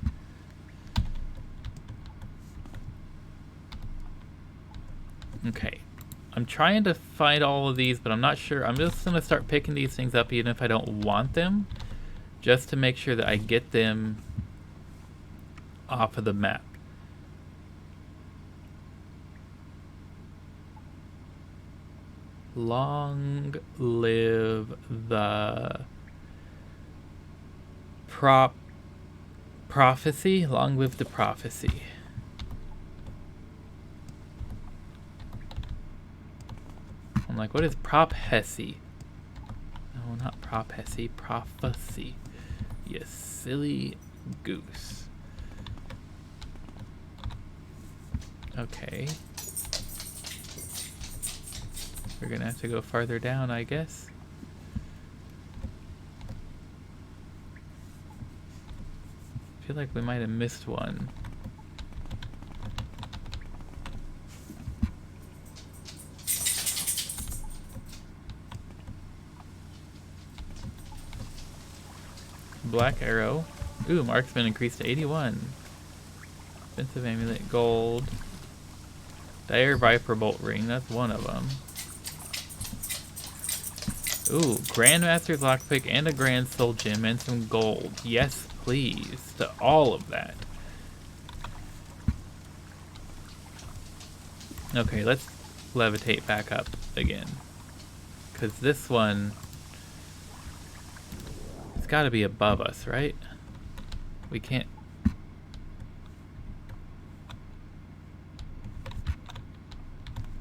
Okay. I'm trying to find all of these, but I'm not sure. I'm just going to start picking these things up even if I don't want them, just to make sure that I get them off of the map. Long live the prophecy. Long live the prophecy. I'm like, what is prophecy? No, not prophecy. Prophecy. You silly goose. Okay. We're gonna have to go farther down, I guess. I feel like we might have missed one. Black Arrow. Ooh, Marksman increased to 81. Offensive Amulet, Gold. Dire Viper Bolt Ring, that's one of them. Ooh, Grandmaster's Lockpick and a Grand Soul Gem and some gold. Yes, please, to all of that. Okay, let's levitate back up again. Because this one, it's got to be above us, right? We can't.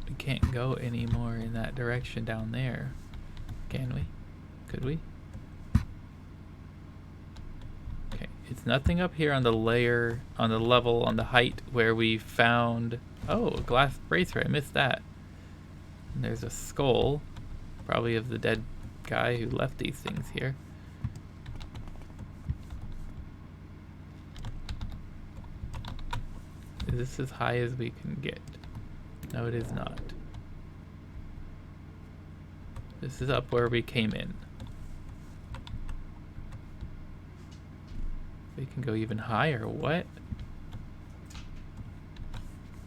We can't go any more in that direction down there. Can we? Could we? Okay, it's nothing up here on the layer, on the level, on the height where we found... Oh, a glass bracer, I missed that. And there's a skull, probably of the dead guy who left these things here. Is this as high as we can get? No, it is not. This is up where we came in. We can go even higher. What?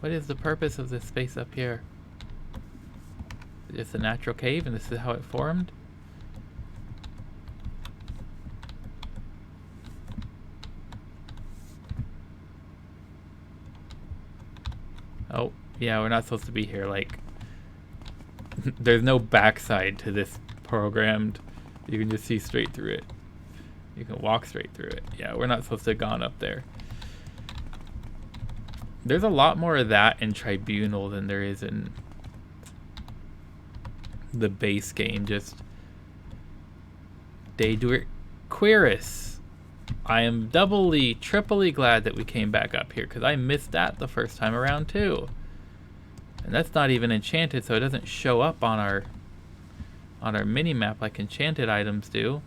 What is the purpose of this space up here? Is it just a natural cave and this is how it formed? Oh, yeah, we're not supposed to be here. Like, there's no backside to this programmed. You can just see straight through it. You can walk straight through it. Yeah, we're not supposed to have gone up there. There's a lot more of that in Tribunal than there is in the base game. Just Dahrk Queris. I am doubly, triply glad that we came back up here, because I missed that the first time around too. And that's not even enchanted, so it doesn't show up on our mini-map like enchanted items do.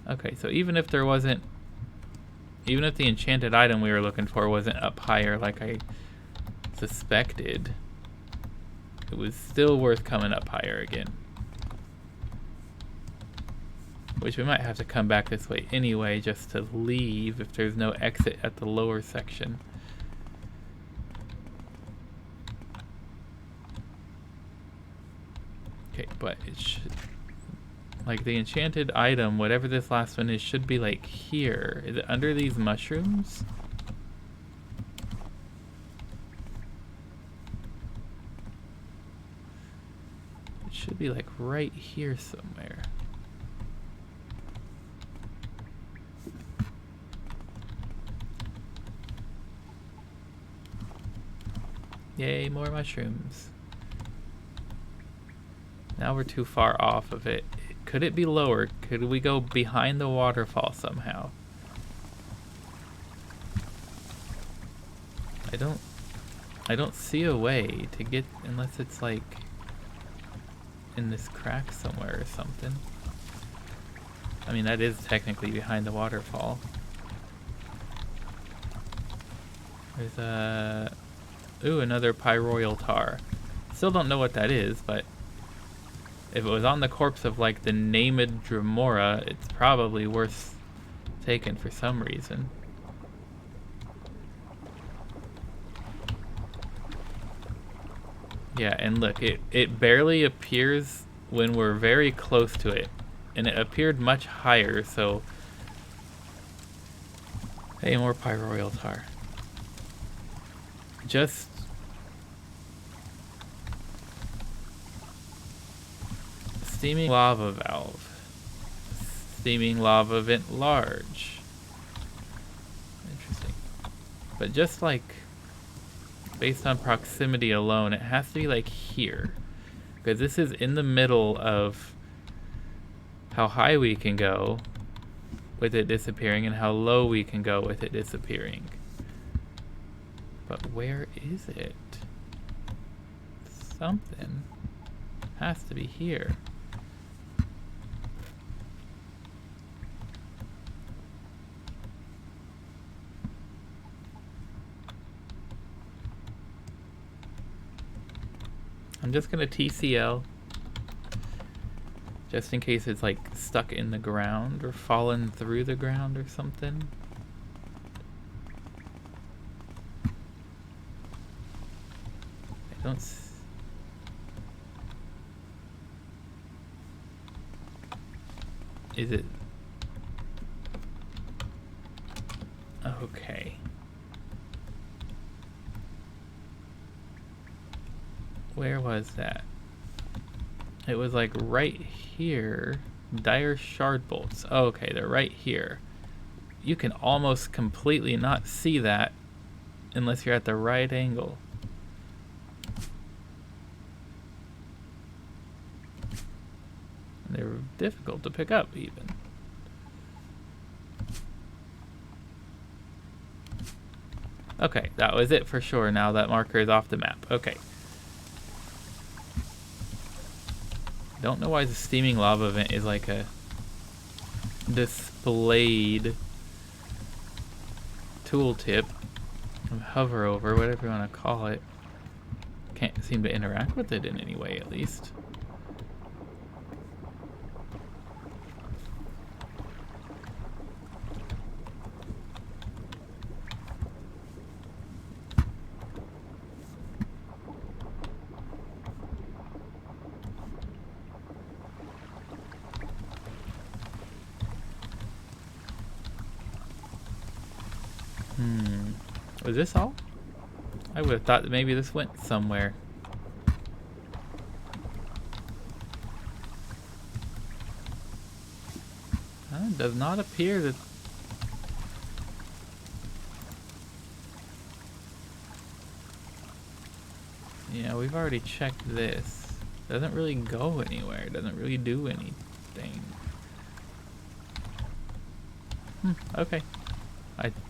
Okay, so even if there wasn't, even if the enchanted item we were looking for wasn't up higher like I suspected, it was still worth coming up higher again. Which we might have to come back this way anyway, just to leave if there's no exit at the lower section. Okay, but it should, like the enchanted item, whatever this last one is, should be like here. Is it under these mushrooms? It should be like right here somewhere. Yay, more mushrooms. Now we're too far off of it. Could it be lower? Could we go behind the waterfall somehow? I don't see a way to get, unless it's like in this crack somewhere or something. I mean, that is technically behind the waterfall. There's a... Ooh, another pyroyal tar. Still don't know what that is, but if it was on the corpse of like the named Dremora, it's probably worth taking for some reason. Yeah, and look, it barely appears when we're very close to it, and it appeared much higher, so... Hey, more pyroyal tar. Just... Steaming lava valve. Steaming lava vent large. Interesting. But just like, based on proximity alone, it has to be like here. Because this is in the middle of how high we can go with it disappearing and how low we can go with it disappearing. But where is it? Something has to be here. I'm just gonna TCL just in case it's like stuck in the ground or fallen through the ground or something. I don't is it okay? Where was that? It was like right here. Dire shard bolts. Oh, okay, they're right here. You can almost completely not see that unless you're at the right angle. They're difficult to pick up even. Okay, that was it for sure. Now that marker is off the map. Okay. Don't know why the steaming lava vent is like a displayed tooltip. Hover over, whatever you want to call it. Can't seem to interact with it in any way, at least. Was this all? I would have thought that maybe this went somewhere. It does not appear that... Yeah, we've already checked this. Doesn't really go anywhere. Doesn't really do anything. Okay.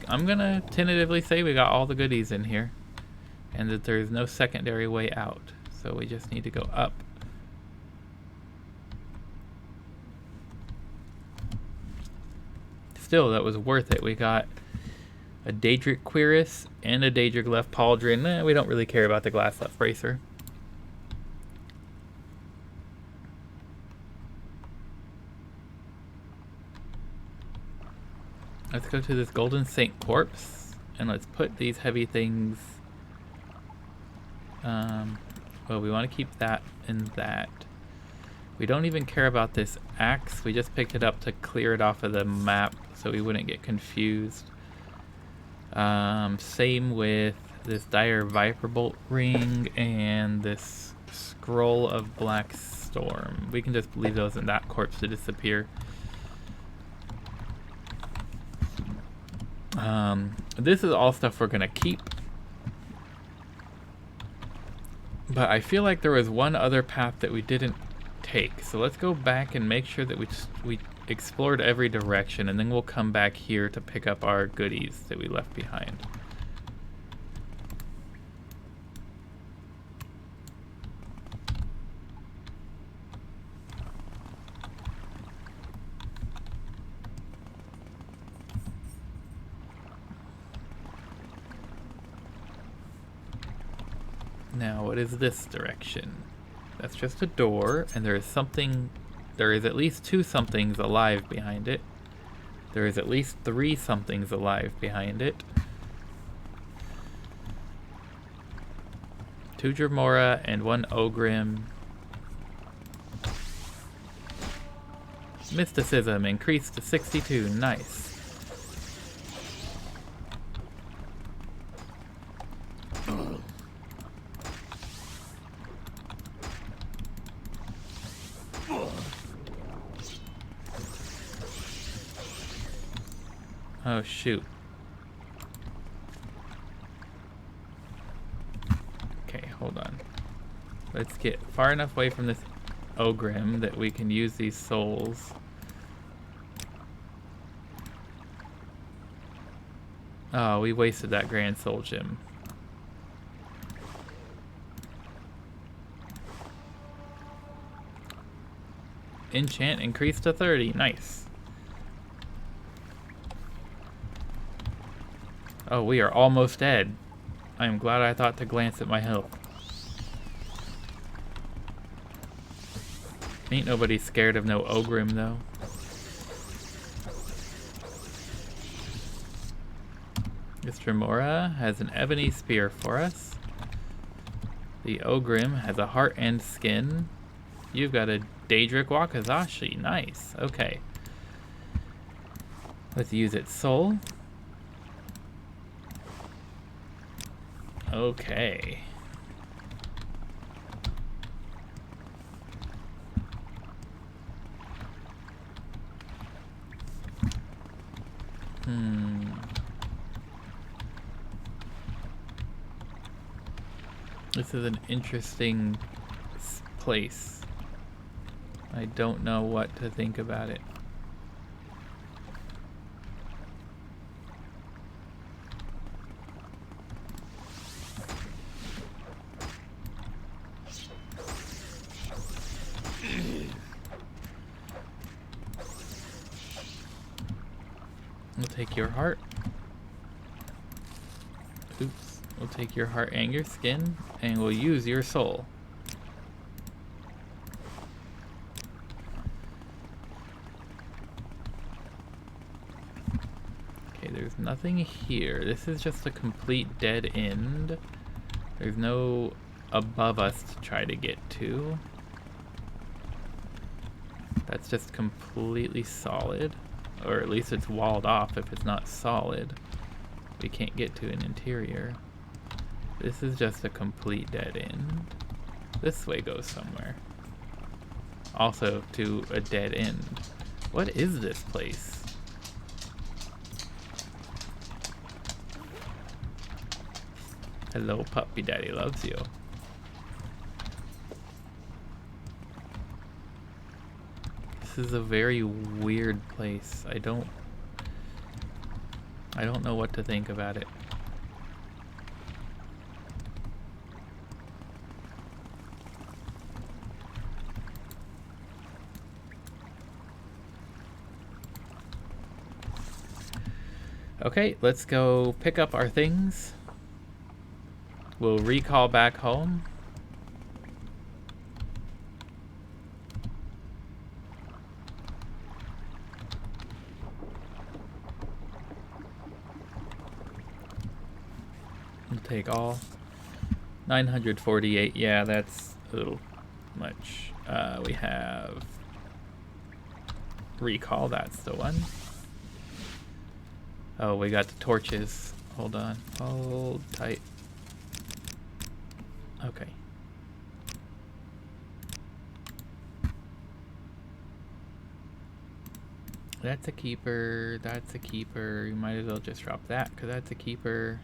I'm gonna tentatively say we got all the goodies in here. And that there's no secondary way out. So we just need to go up. Still, that was worth it. We got a Dahrk Cuirass and a Dahrk left pauldron. We don't really care about the glass left bracer. Let's go to this Golden Saint corpse and let's put these heavy things. Well, we want to keep that and that. We don't even care about this axe. We just picked it up to clear it off of the map so we wouldn't get confused. Same with this dire Viperbolt ring and this scroll of Black Storm. We can just leave those in that corpse to disappear. This is all stuff we're gonna keep. But I feel like there was one other path that we didn't take. So let's go back and make sure that we explored every direction, and then we'll come back here to pick up our goodies that we left behind. Now, what is this direction? That's just a door, and there is something... There is at least 2 somethings alive behind it. There is at least 3 somethings alive behind it. 2 Dremora and 1 Ogrim. Mysticism increased to 62. Nice. Oh, shoot. Okay, hold on. Let's get far enough away from this Ogrim that we can use these souls. Oh, we wasted that Grand Soul Gem. Enchant increased to 30. Nice. Oh, we are almost dead. I am glad I thought to glance at my health. Ain't nobody scared of no Ogrim, though. This Dremora has an ebony spear for us. The Ogrim has a heart and skin. You've got a Dahrk Wakizashi. Nice. Okay. Let's use its soul. Okay. This is an interesting place. I don't know what to think about it. We'll take your heart. Oops. We'll take your heart and your skin, and we'll use your soul. Okay, there's nothing here. This is just a complete dead end. There's no above us to try to get to. That's just completely solid. Or at least it's walled off if it's not solid. We can't get to an interior. This is just a complete dead end. This way goes somewhere. Also to a dead end. What is this place? Hello, puppy daddy loves you. This is a very weird place. I don't know what to think about it. Okay, let's go pick up our things. We'll recall back home. We'll take all 948. Yeah, that's a little much. We have recall, that's the one. Oh, we got the torches. Hold on. Hold tight. Okay. That's a keeper. That's a keeper. You might as well just drop that, because that's a keeper.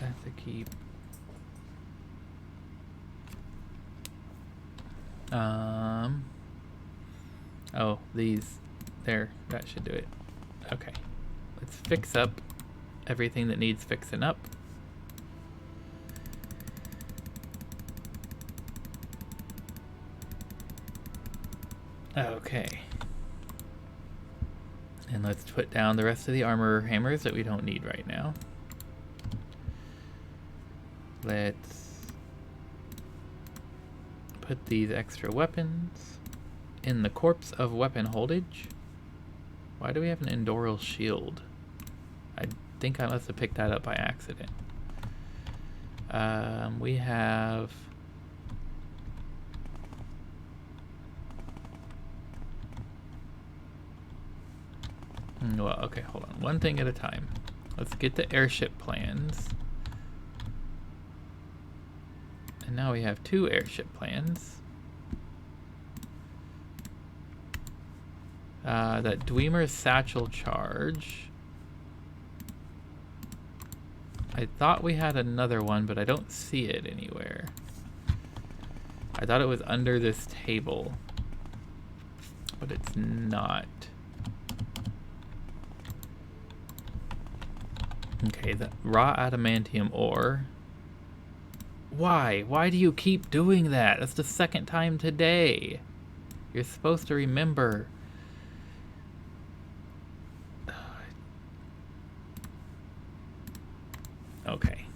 That's a keep. Oh, these. There. That should do it. Okay. Let's fix up everything that needs fixing up. Okay. And let's put down the rest of the armor hammers that we don't need right now. Let's put these extra weapons in the corpse of weapon holdage. Why do we have an Endoral shield? I think I must have picked that up by accident. We have... Well, okay, hold on. One thing at a time. Let's get the airship plans. And now we have 2 airship plans. That Dwemer's satchel charge. I thought we had another one, but I don't see it anywhere. I thought it was under this table, but it's not. Okay, the raw adamantium ore. Why? Why do you keep doing that? That's the 2nd time today. You're supposed to remember. Okay.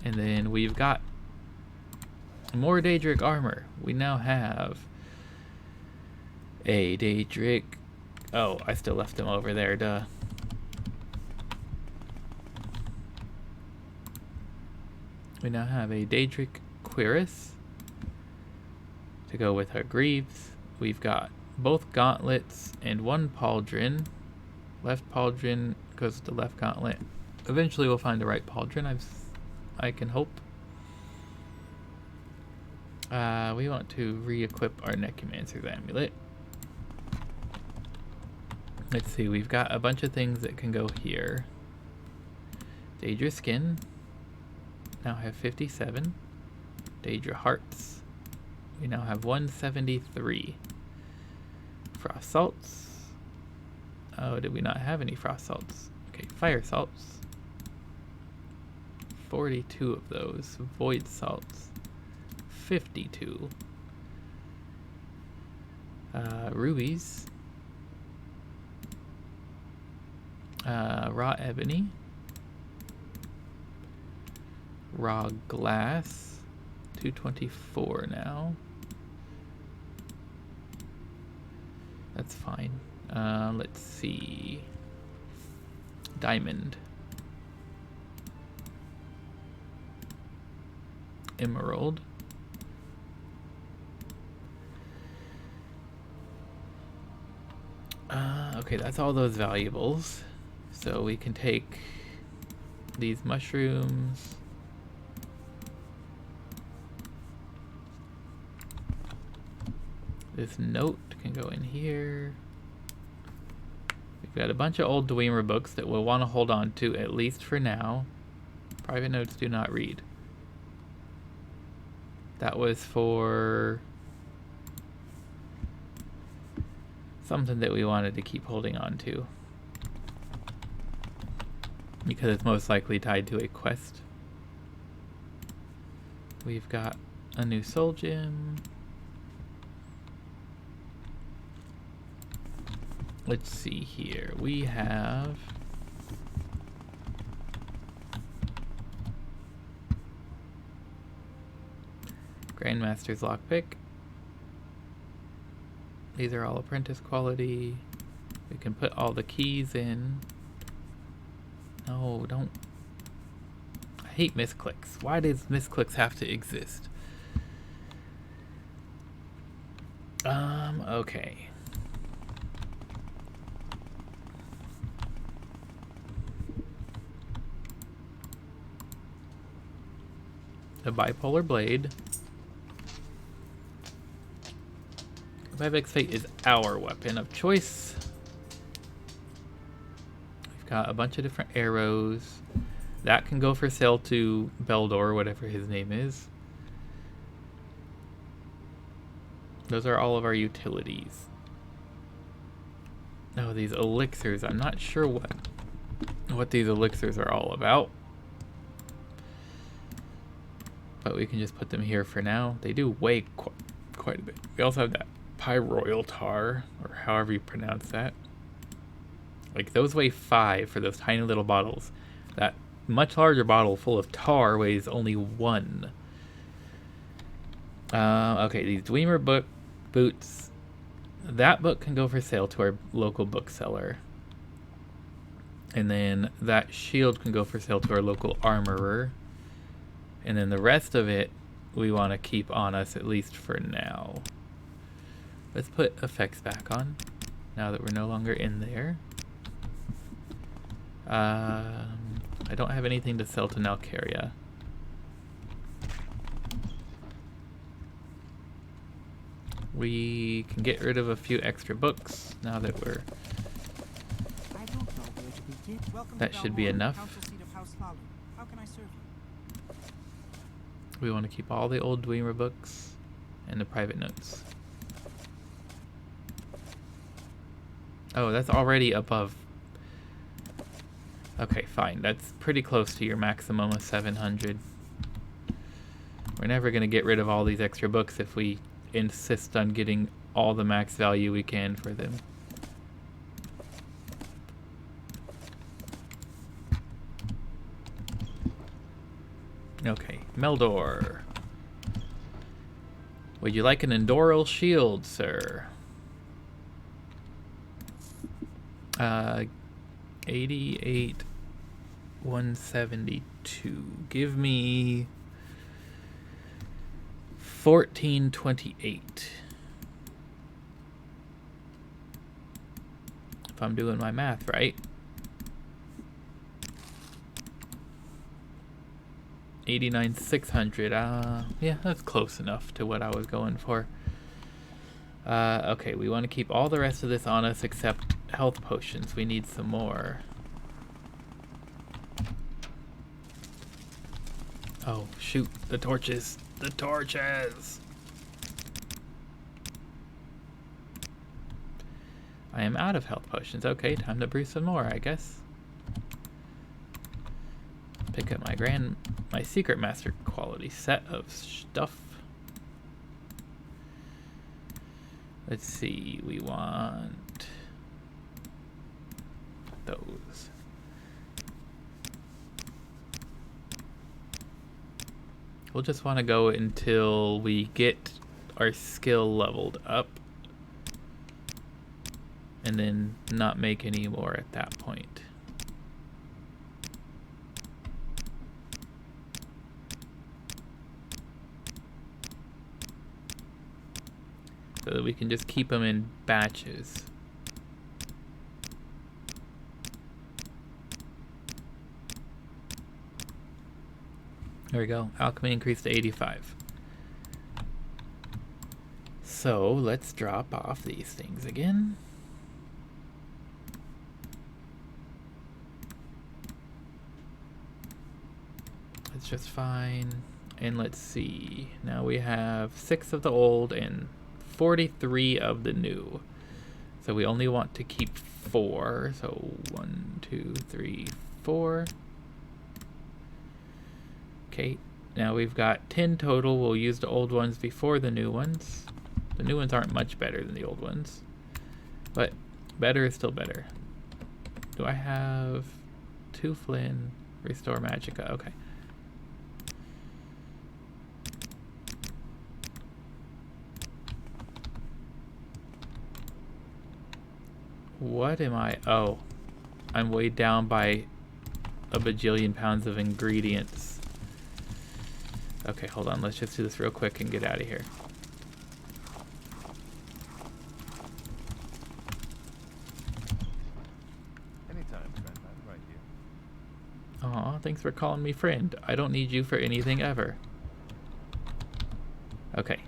And then we've got more Daedric armor. We now have a Daedric... Oh, I still left him over there, duh. We now have a Daedric cuirass to go with our greaves. We've got both gauntlets and 1 pauldron. Left pauldron goes to the left gauntlet. Eventually we'll find the right pauldron, I can hope. We want to re-equip our Necromancer's amulet. Let's see, we've got a bunch of things that can go here. Daedra skin. Now have 57. Daedra hearts. We now have 173. Frost salts. Oh, did we not have any frost salts? Okay, fire salts. 42 of those. Void salts. 52. Rubies. Raw ebony. Raw glass. 224 now. That's fine. Let's see. Diamond. Emerald. Okay, that's all those valuables. So we can take these mushrooms. This note can go in here. We've got a bunch of old Dwemer books that we'll want to hold on to, at least for now. Private notes do not read. That was for something that we wanted to keep holding on to, because it's most likely tied to a quest. We've got a new soul gem. Let's see here. We have Grandmaster's Lockpick. These are all apprentice quality. We can put all the keys in. No, don't. I hate misclicks. Why does misclicks have to exist? Okay. The bipolar blade. 5x Fate is our weapon of choice. We've got a bunch of different arrows. That can go for sale to Beldor, whatever his name is. Those are all of our utilities. Oh, these elixirs. I'm not sure what these elixirs are all about. But we can just put them here for now. They do weigh quite a bit. We also have that Pyroyal Tar, or however you pronounce that. Like, those weigh 5 for those tiny little bottles. That much larger bottle full of tar weighs only 1. Okay, these Dwemer boots. That book can go for sale to our local bookseller. And then that shield can go for sale to our local armorer. And then the rest of it we want to keep on us, at least for now. Let's put effects back on, now that we're no longer in there. I don't have anything to sell to Nalcaria. We can get rid of a few extra books, now that we're... That should be enough.
How can I serve you?
We want to keep all the old Dwemer books and the private notes. Oh, that's already above. Okay, fine. That's pretty close to your maximum of 700. We're never going to get rid of all these extra books if we insist on getting all the max value we can for them. Okay, Meldor. Would you like an Endoral shield, sir? 88 172. Give me 1428. If I'm doing my math right. 89 600. Yeah, that's close enough to what I was going for. Okay, we want to keep all the rest of this on us except health potions. We need some more. Oh, shoot. The torches. The torches! I am out of health potions. Okay, time to brew some more, I guess. Pick up my secret master quality set of stuff. Let's see, we want those. We'll just want to go until we get our skill leveled up, and then not make any more at that point. So that we can just keep them in batches. There we go. Alchemy increased to 85. So let's drop off these things again. That's just fine. And let's see. Now we have 6 of the old and 43 of the new. So we only want to keep 4. So 1, 2, 3, 4. Okay. Now we've got 10 total. We'll use the old ones before the new ones. The new ones aren't much better than the old ones. But better is still better. Do I have 2 Flynn? Restore Magicka. Okay. What am I? Oh, I'm weighed down by a bajillion pounds of ingredients. Okay, hold on. Let's just do this real quick and get out of here.
Anytime, friend. I'm right here.
Aw, thanks for calling me friend. I don't need you for anything ever. Okay.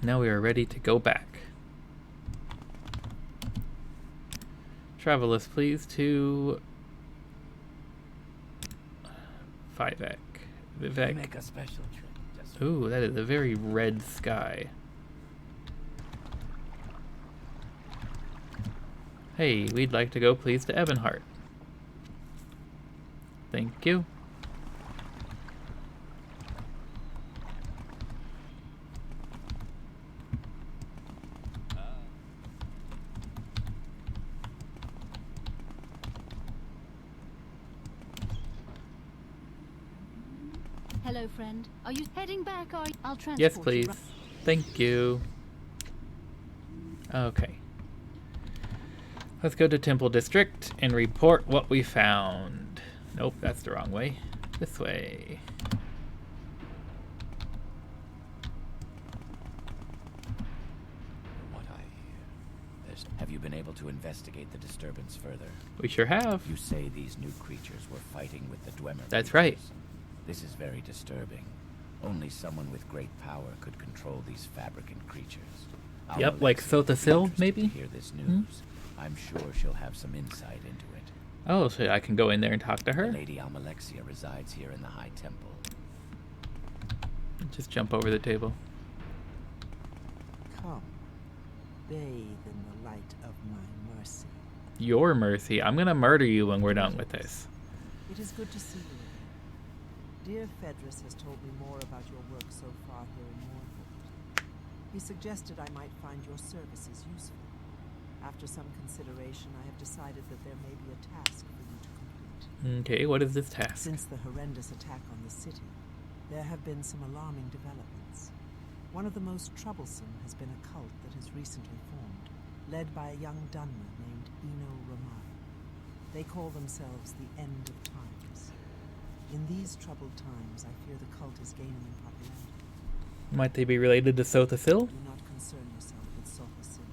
Now we are ready to go back. Travel us, please, to Vivek. Vivek.
Make a special trip. Just
Ooh, that is a very red sky. Hey, we'd like to go, please, to Ebonheart. Thank you.
Hello, friend. Are you heading back? Or I'll transport
Yes,
you
please. Thank you. Okay. Let's go to Temple District and report what we found. Nope, that's the wrong way. This way.
What I hear. Have you been able to investigate the disturbance further?
We sure have.
You say these new creatures were fighting with the Dwemer.
That's right.
This is very disturbing. Only someone with great power could control these fabricant creatures.
Yep,
Our
like
Alexia will be
Sotha-Sil,
interested
maybe?
to hear this news. I'm sure she'll have some insight into it.
Oh, so I can go in there and talk to
The
her?
Lady Almalexia resides here in the High Temple.
Just jump over the table.
Come, bathe in the light of my mercy.
Your mercy. I'm gonna murder you when we're done with this.
It is good to see you again. Dear Fedris has told me more about your work so far here in Morrowind. He suggested I might find your services useful. After some consideration, I have decided that there may be a task for you to complete.
Okay, what is this task?
Since the horrendous attack on the city, there have been some alarming developments. One of the most troublesome has been a cult that has recently formed, led by a young Dunmer named Eno Ramai. They call themselves the End of Times. In these troubled times, I fear the cult is gaining in popularity.
Might they be related to Sotha-Sil?
Do not concern yourself with Sotha-Sil.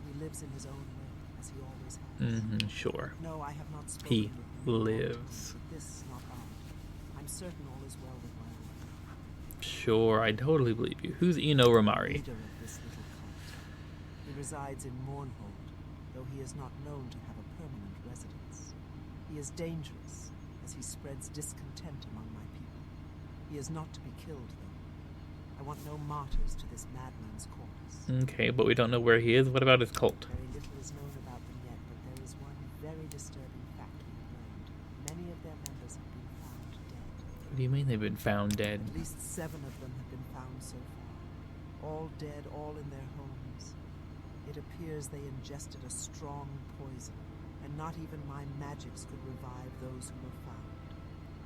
He lives in his own way, as he always has.
Mm-hmm, sure.
No, I have not spoken
He
with him in a long
lives.
time, but this is not odd. I'm certain all is well with my work.
Sure, I totally believe you. Who's Eno Ramari?
Leader of this little cult. He resides in Mournhold, though he is not known to have a permanent residence. He is dangerous, as he spreads discontent among my people. He is not to be killed, though. I want no martyrs to this madman's cause.
Okay, but we don't know where he is. What about his cult?
Very little is known about them yet, but there is one very disturbing fact we have learned. Many of their members have been found dead.
What do you mean they've been found dead?
At least 7 of them have been found so far. All dead, all in their homes. It appears they ingested a strong poison, and not even my magics could revive those who were found.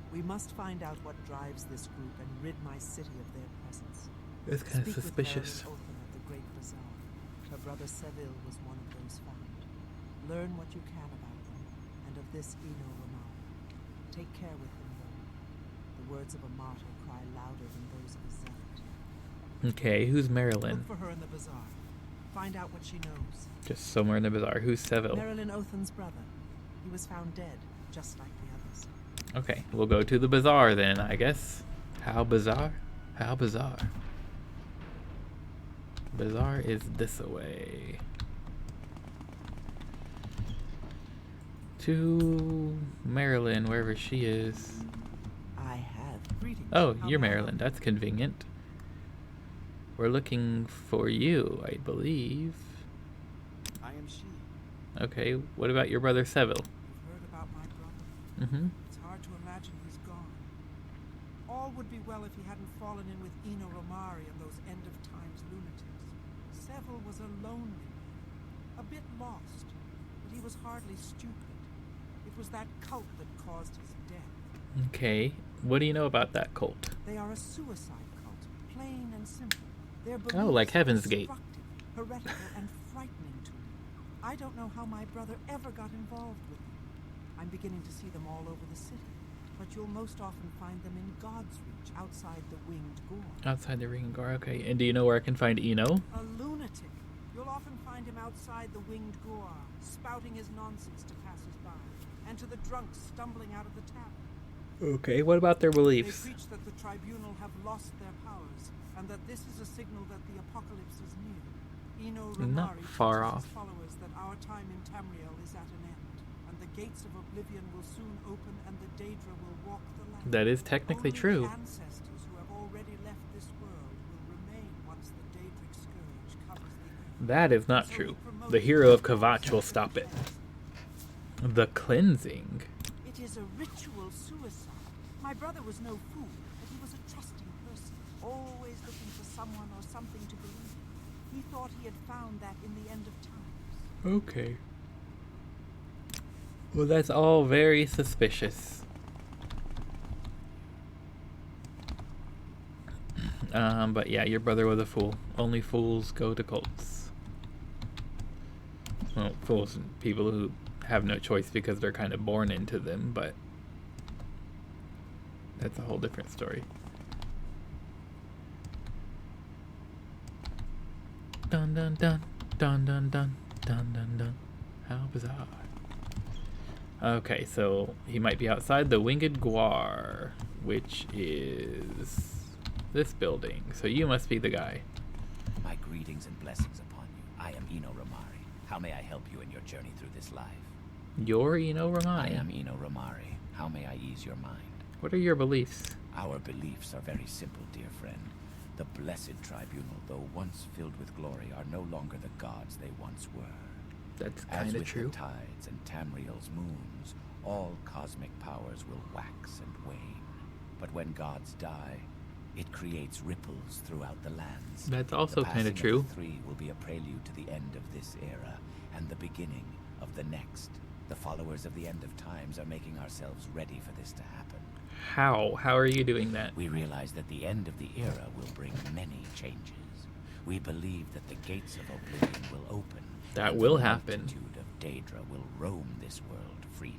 We must find out what drives this group and rid my city of their presence.
That's kind of
Speak
suspicious.
with Marilyn Otham at the Great Bazaar. Her brother Seville was one of those found. Learn what you can about them, and of this Eno Ramai. Take care with him, though. The words of a martyr cry louder than those of a zealot.
Okay, who's Marilyn?
Look for her in the bazaar. Find out what she knows.
Just somewhere in the bazaar. Who's Seville?
Marilyn Otham's brother. He was found dead, just like the others.
Okay, we'll go to the bazaar then, I guess. How bizarre? How bizarre. Bazaar is this way. To Maryland, wherever she is.
I have. Greetings.
Oh,
How
you're
may I
Maryland. That's convenient. We're looking for you, I believe.
I am she.
Okay, what about your brother Seville?
You've heard about my brother?
Mm-hmm.
It's hard to imagine he's gone. All would be well if he hadn't fallen in with Eno Romari and those end-of-times lunatics. Seville was a lonely man, a bit lost, but he was hardly stupid. It was that cult that caused his death.
Okay, what do you know about that cult?
They are a suicide cult, plain and simple. Their
Oh, like
beliefs
Heaven's
are
Gate.
destructive, heretical, and frightening to me. I don't know how my brother ever got involved with them. I'm beginning to see them all over the city, but you'll most often find them in God's Reach, outside the Winged Gore.
Outside the Ring of Gore, okay. And do you know where I can find Eno?
A lunatic. You'll often find him outside the Winged Gore, spouting his nonsense to passers-by, and to the drunks stumbling out of the tavern.
Okay, what about their
They
beliefs?
preach that the tribunal have lost their powers, and that this is a signal that the apocalypse is near. Eno
Not
Romari
far
teaches
off.
his followers that our time in Tamriel is at an end, and the gates of oblivion will soon open, and the Daedra will walk the land.
That is technically
Only
true.
The ancestors who have already left this world will remain once the Daedric scourge covers the earth.
That is not
So
true.
he promotes
The hero of
the
Kvatch will stop it. The cleansing.
It is a ritual suicide. My brother was no fool, but he was a trusting person, always looking for someone or something to believe in. He thought he had found that in the end of times.
Okay. Well, that's all very suspicious. But yeah, your brother was a fool. Only fools go to cults. Well, fools and people who have no choice because they're kind of born into them, but that's a whole different story. Dun dun dun dun dun dun dun dun dun. How bizarre. Okay, so he might be outside the Winged Guar, which is this building. So you must be the guy.
My greetings and blessings upon you. I am Eno Romari. How may I help you in your journey through this life?
You're Eno
I
Romari.
am Eno Romari. How may I ease your mind?
What are your beliefs?
Our beliefs are very simple, dear friend. The blessed tribunal, though once filled with glory, are no longer the gods they once were.
That's
As
kind of
with
true.
the tides and Tamriel's moons, all cosmic powers will wax and wane. But when gods die, it creates ripples throughout the lands.
That's also
The
kind of
passing
true.
the three will be a prelude to the end of this era and the beginning of the next. The followers of the end of times are making ourselves ready for this to happen.
How? How are you doing that?
We realize that the end of the era will bring many changes. We believe that the gates of oblivion will open.
That
and
will
the
happen.
multitude of Daedra will roam this world freely.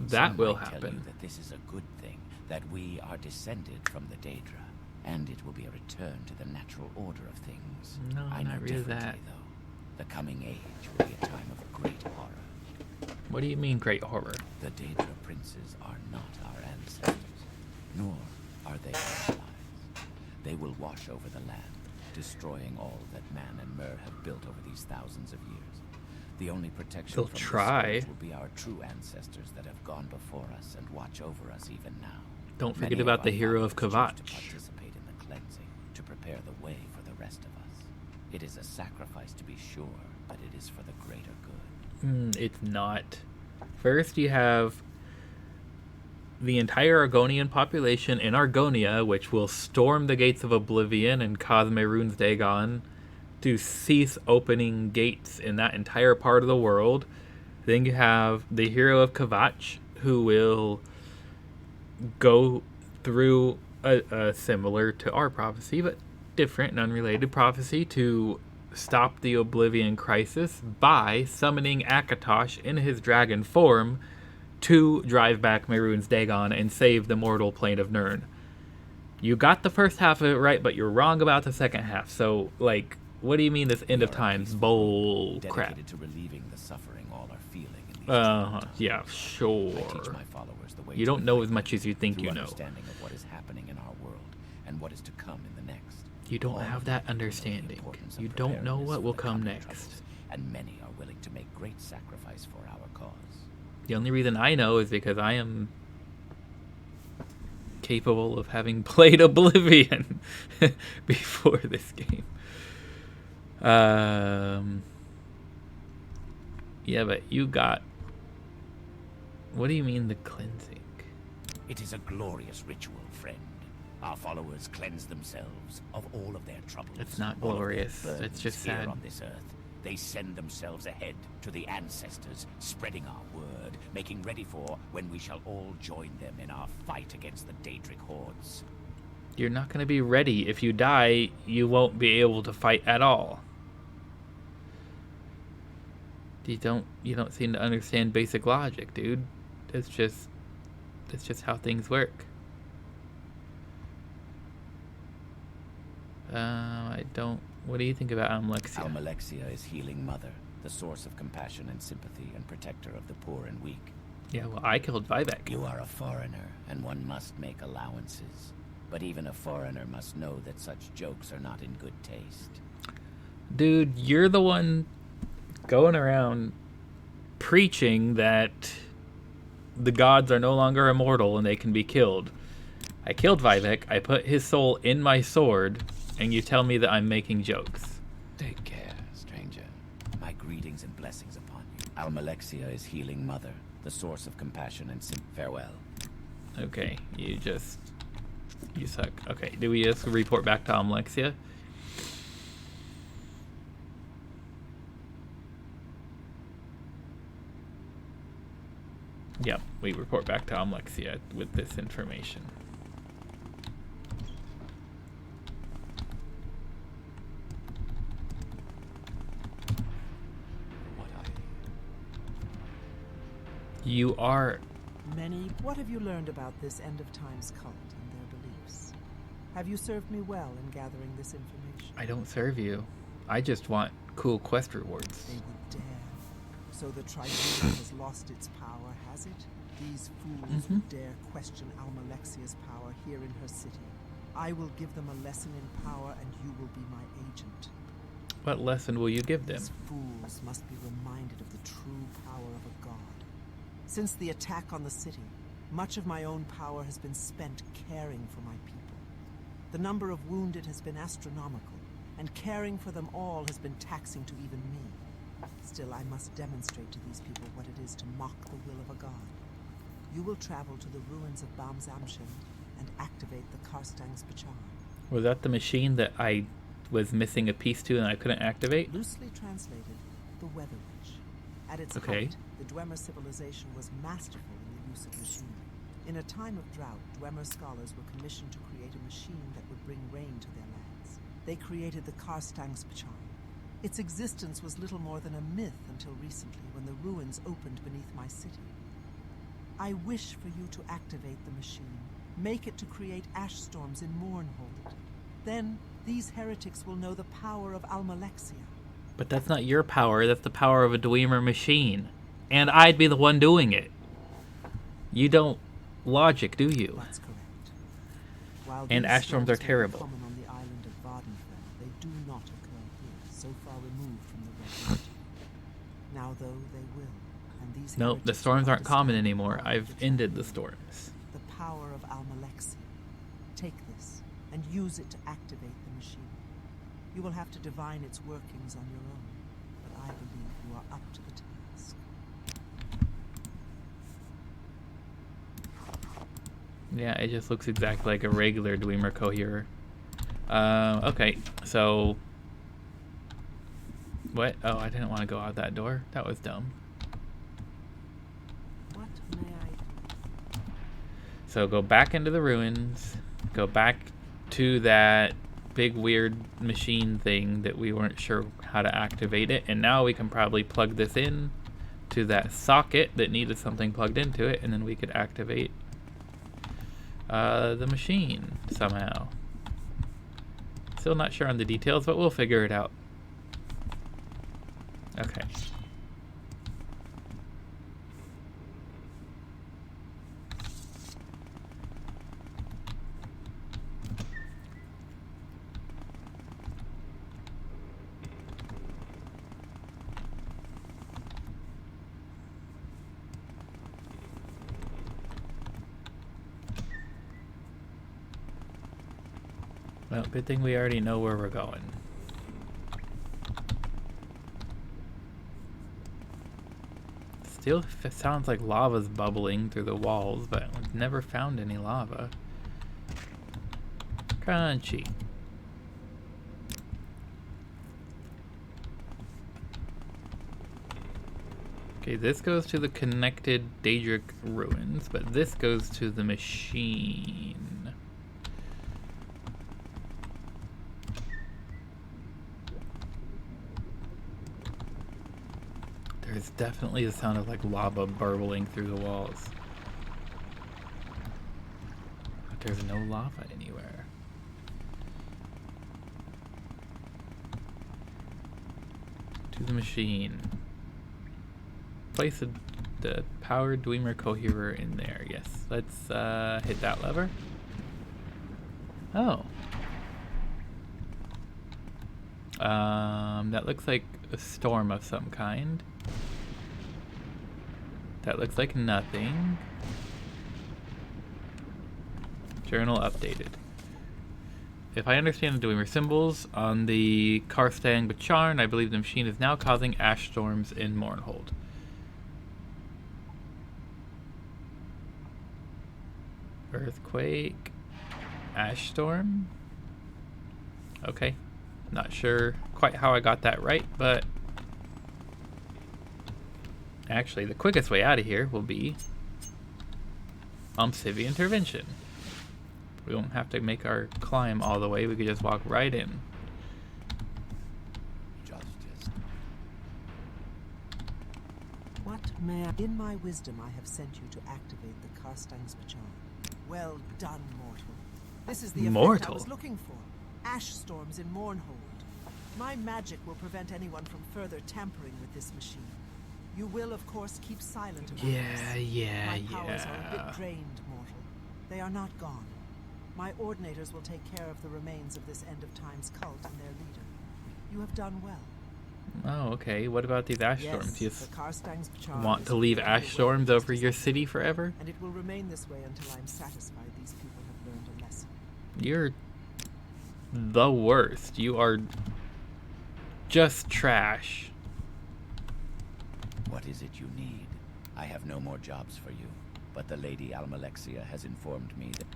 That
Some
will
might tell you
happen.
that this is a good thing, that we are descended from the Daedra, and it will be a return to the natural order of things.
No,
I know
not really
differently,
that.
though. The coming age will be a time of great horror.
What do you mean, great horror?
The Daedra princes are not our ancestors, nor are they our allies. They will wash over the land, destroying all that man and Mer have built over these thousands of years. The only protection
They'll
from this
try.
scourge will be our true ancestors that have gone before us and watch over us even now.
Don't
Many
forget about
our
the hero of
followers choose to
Kvatch.
participate in the cleansing, to prepare the way for the rest of us. It is a sacrifice to be sure, but it is for the greater good.
It's not. First, you have the entire Argonian population in Argonia, which will storm the gates of Oblivion and cause Mehrunes Dagon to cease opening gates in that entire part of the world. Then you have the hero of Kvatch, who will go through a similar to our prophecy, but different and unrelated prophecy to stop the Oblivion crisis by summoning Akatosh in his dragon form to drive back Mehrunes Dagon and save the mortal plane of Nirn. You got the first half of it right, but you're wrong about the second half. So, like, what do you mean this end of
We are a
times
peaceful
bull
group
crap?
dedicated to relieving the suffering all are feeling in
Yeah, sure.
I teach my followers the way
You
to
don't
live
know
right
as much as you think
through
you know.
understanding of what is happening in our world and what is to come in the next.
You don't
All
have
of
that
you know the
understanding.
importance of
You don't know
preparedness
what
for
will
the
come
coming
next.
troubles, and many are willing to make great sacrifice for our cause.
The only reason I know is because I am capable of having played Oblivion before this game. Yeah, but you got... What do you mean the cleansing?
It is a glorious ritual, friend. Our followers cleanse themselves of all of their troubles.
It's not
all of their
glorious.
burdens
It's just
here
sad.
on this earth. They send themselves ahead to the ancestors, spreading our word, making ready for when we shall all join them in our fight against the Daedric hordes.
You're not going to be ready. If you die, you won't be able to fight at all. You don't seem to understand basic logic, dude. That's just how things work. I don't... What do you think about Almalexia?
Almalexia is healing mother, the source of compassion and sympathy and protector of the poor and weak.
Yeah, well, I killed Vivek.
You are a foreigner, and one must make allowances. But even a foreigner must know that such jokes are not in good taste.
Dude, you're the one going around preaching that the gods are no longer immortal and they can be killed. I killed Vivek, I put his soul in my sword, and you tell me that I'm making jokes.
Take care, stranger. My greetings and blessings upon you. Almalexia is healing mother, the source of compassion and farewell.
Okay, you suck. Okay, do we just report back to Almalexia? Yep, we report back to Almalexia with this information. You are...
Many, what have you learned about this end of times cult and their beliefs? Have you served me well in gathering this information?
I don't serve you. I just want cool quest rewards.
They would dare. So the tribunal has lost its power, has it? These fools would dare question Almalexia's power here in her city. I will give them a lesson in power, and you will be my agent.
What lesson will you give them?
These fools must be reminded of the true power of a god. Since the attack on the city, much of my own power has been spent caring for my people. The number of wounded has been astronomical, and caring for them all has been taxing to even me. Still, I must demonstrate to these people what it is to mock the will of a god. You will travel to the ruins of Bamz-Amschend and activate the Karstang's Bachar.
Was that the machine that I was missing a piece to and I couldn't activate?
Loosely translated, the Weather Witch. At its
Okay.
height, the Dwemer civilization was masterful in the use of machinery. In a time of drought, Dwemer scholars were commissioned to create a machine that would bring rain to their lands. They created the Karstang's Bachar. Its existence was little more than a myth until recently, when the ruins opened beneath my city. I wish for you to activate the machine. Make it to create ash storms in Mournhold. Then, these heretics will know the power of Almalexia.
But that's not your power, that's the power of a Dwemer machine. And I'd be the one doing it. You don't logic, do you?
That's correct. While
And
these
ash storms are
storms may be
terrible.
common on the island of Vardenfell, they do not occur here, so far removed from the Red Mountain. Now, though, they will. And these
Nope, the
heretics
storms
will
aren't common
understand
anymore.
the power
I've
of the
ended the
Tribunal.
storms.
The power of Almalexia. Take this, and use it to activate the machine. You will have to divine its workings on your own, but I believe you are up to the task.
Yeah, it just looks exactly like a regular Dwemer coherer. Okay, so... What? Oh, I didn't want to go out that door. That was dumb.
What may I...
So go back into the ruins. Go back to that big weird machine thing that we weren't sure how to activate it. And now we can probably plug this in to that socket that needed something plugged into it. And then we could activate the machine somehow. Still not sure on the details, but we'll figure it out. Okay. Well, good thing we already know where we're going. Still sounds like lava's bubbling through the walls, but we've never found any lava. Crunchy. Okay, this goes to the connected Dahrk ruins, but this goes to the machine. There's definitely the sound of like lava burbling through the walls. But there's no lava anywhere. To the machine. Place the power Dwemer coherer in there. Yes, let's hit that lever. Oh. That looks like a storm of some kind. That looks like nothing. Journal updated. If I understand the Dwemer symbols on the Karstang Bacharn, I believe the machine is now causing ash storms in Mournhold. Earthquake. Ash storm. Okay. Not sure quite how I got that right, but actually the quickest way out of here will be Civvy intervention. We won't have to make our climb all the way, we could just walk right in.
Justice.
What may I... In my wisdom, I have sent you to activate the Karstang's Bacharn. Well done, mortal. This is the effect I was looking for. Ash storms in Mournhold. My magic will prevent anyone from further tampering with this machine. You will, of course, keep silent about this. My powers are a bit drained, mortal. They are not gone. My ordinators will take care of the remains of this end-of-times cult and their leader. You have done well.
Oh, okay. What about these ash storms? You
the Karstang's Bacharn
want to leave ash storms over your city forever?
And it will remain this way until I'm satisfied these people have learned a lesson.
You're the worst. You are just trash.
What is it you need? I have no more jobs for you, but the Lady Almalexia has informed me that...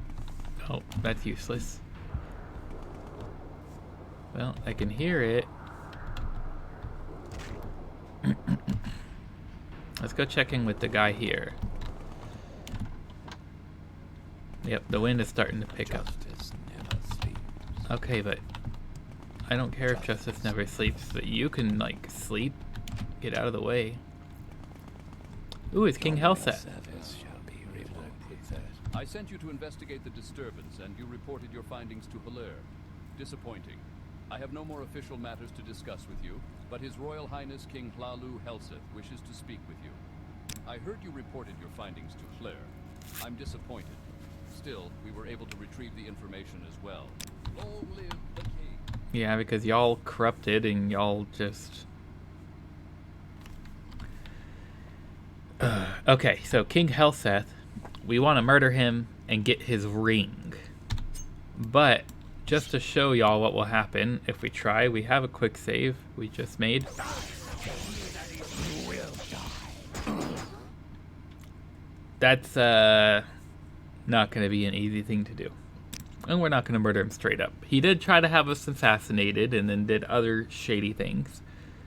Oh, that's useless. Well, I can hear it. Let's go check in with the guy here. Yep, the wind is starting to pick up.
Justice never sleeps.
Okay, but I don't care if Justice never sleeps, but you can, like, sleep. Get out of the way. Ooh, it's King Helseth.
I sent you to investigate the disturbance, and you reported your findings to Hilaire. Disappointing. I have no more official matters to discuss with you, but His Royal Highness King Hlalu Helseth wishes to speak with you. I heard you reported your findings to Hilaire. I'm disappointed. Still, we were able to retrieve the information as well. Long live the king.
Yeah, because y'all corrupted and y'all just... Okay, so King Helseth, we want to murder him and get his ring. But just to show y'all what will happen if we try, we have a quick save we just made. That's not going to be an easy thing to do. And we're not going to murder him straight up. He did try to have us assassinated and then did other shady things.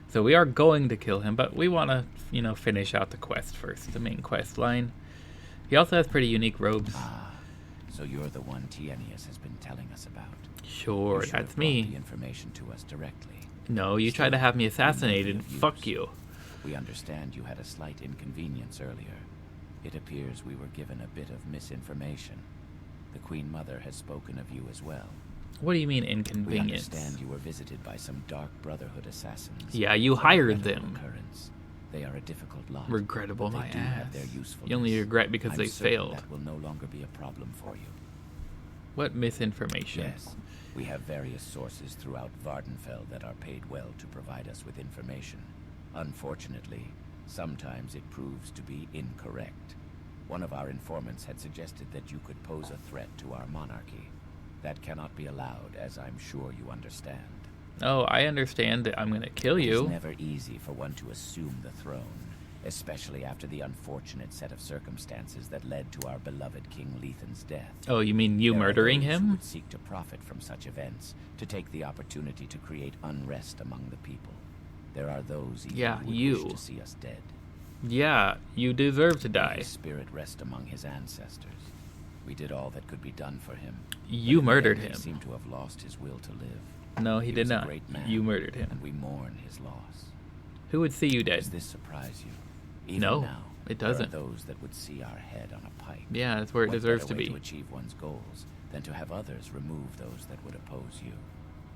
So we are going to kill him, but we want to, you know, finish out the quest first, the main quest line. He also has pretty unique robes.
Ah, so you're the one Tienius has been telling us about.
Sure,
You should
that's
have brought
me.
the information to us directly.
No, you tried to have me assassinated. Fuck you.
We understand you had a slight inconvenience earlier. It appears we were given a bit of misinformation. The Queen Mother has spoken of you as well.
What do you mean
We
inconvenience?
understand you were visited by some Dark Brotherhood assassins.
Yeah, you
It's a
hired
regrettable
them.
occurrence. They are a difficult lot.
Regrettable
but
my
they do
ass.
have their usefulness.
You only regret because
I'm
they
certain
failed.
That will no longer be a problem for you.
What misinformation?
Yes, we have various sources throughout Vardenfell that are paid well to provide us with information. Unfortunately, sometimes it proves to be incorrect. One of our informants had suggested that you could pose a threat to our monarchy. That cannot be allowed, as I'm sure you understand.
Oh, I understand that I'm gonna kill you.
It's never easy for one to assume the throne, especially after the unfortunate set of circumstances that led to our beloved King Lethan's death.
Oh, you mean you
There are
murdering
those who
him?
would seek to profit from such events, to take the opportunity to create unrest among the people. There are those even
Yeah,
who would
you.
wish to see us dead.
Yeah, you deserve to
May
die.
his spirit rest among his ancestors. We did all that could be done for him.
You
but in the
murdered
end,
him.
He seemed to have lost his will to live.
No, he did
was a
not.
great man,
You murdered him.
and we mourn his loss.
Who would see you dead?
Does this surprise you? Even
No,
now,
it
there are
doesn't.
those that would see our head on a pike.
Yeah, that's where it
What
deserves
better
to
way
be.
to achieve one's goals than to have others remove those that would oppose you?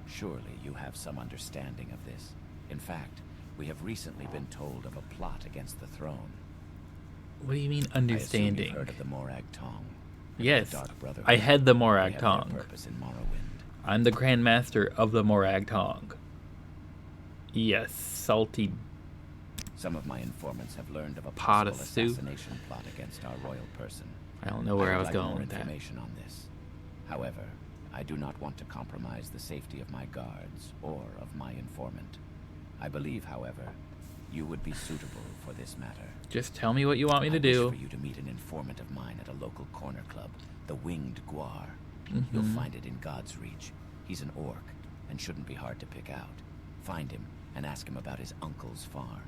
Surely you have some understanding of this. In fact, we have recently been told of a plot against the throne.
What do you mean
I assume
understanding?
you've heard of the Morag Tong. and
Yes,
the Dahrk Brotherhood.
I had the
They
Morag
have their
Tong.
purpose in Morrowind.
I'm the Grand Master of the Morag Tong. Yes, salty.
Some of my informants have learned of a
Pot
possible
of soup.
assassination plot against our royal person.
I don't know where I
would
was
like
going
more
with that.
information on this. However, I do not want to compromise the safety of my guards or of my informant. I believe, however, you would be suitable for this matter.
Just tell me what you want me to
I
do.
wish for you to meet an informant of mine at a local corner club, the Winged Guar.
Mhm.
You'll find it in God's Reach. He's an orc and shouldn't be hard to pick out. Find him and ask him about his uncle's farm.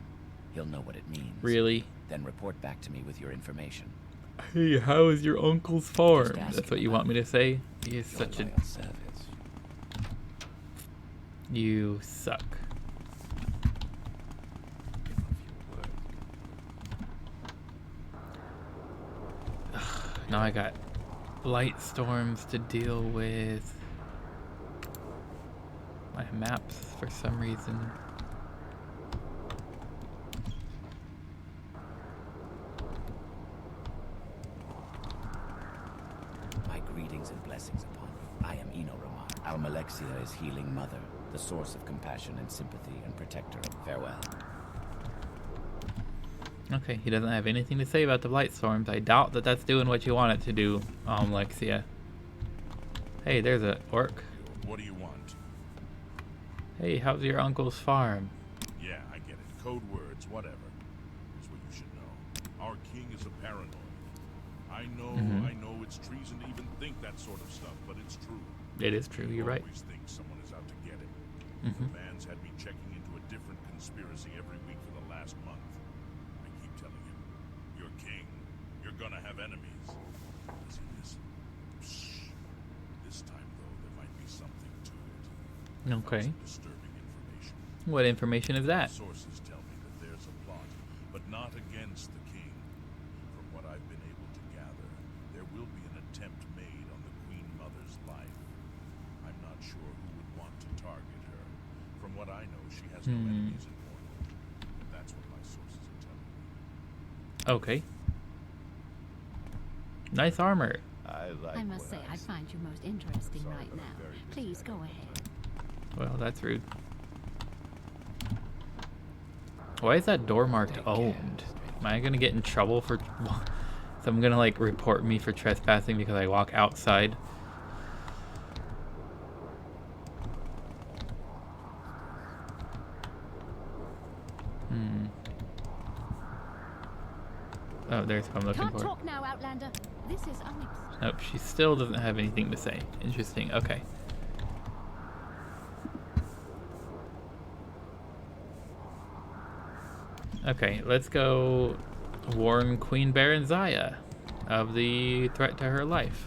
He'll know what it means.
Really?
Then report back to me with your information.
Hey, how is your uncle's farm?
Just ask
That's
him
what you
about
want me to say? He is
You're
such a...
loyal savage.
You suck. Now I got light storms to deal with. My maps, for some reason.
My greetings and blessings upon you. I am Eno Ramar. Almalexia is healing mother, the source of compassion and sympathy and protector of farewell.
Okay, he doesn't have anything to say about the light storms. I doubt that that's doing what you want it to do, Lexia. Hey, there's a orc.
What do you want?
Hey, how's your uncle's farm?
Yeah, I get it. Code words, whatever. Here's what you should know. Our king is a paranoid. I know it's treason to even think that sort of stuff, but it's true.
It is true, you're
He
right.
always thinks someone is out to get him.
Mhm.
The man's had me checking into a different conspiracy every week for the last month. I keep telling him, you're king. You're gonna have enemies. Does he listen? Shh. This time, though, there might be something to it.
Okay.
Some disturbing information.
What information is that?
Sources tell me that there's a plot, but not against the king. From what I've been able to gather, there will be an attempt made on the Queen Mother's life. I'm not sure who would want to target her. From what I know, she has no enemies in Morrowind. That's what my sources are telling me.
Okay. Nice armor.
I must say, I find you most interesting right now. Please go ahead.
Well, that's rude. Why is that door marked owned? Am I gonna get in trouble for... Someone gonna, like, report me for trespassing because I walk outside? Oh, there's what I'm looking
Can't
for.
talk now, Outlander. This is unacceptable.
Nope, she still doesn't have anything to say. Interesting, okay. Okay, let's go warn Queen Baranzaya of the threat to her life.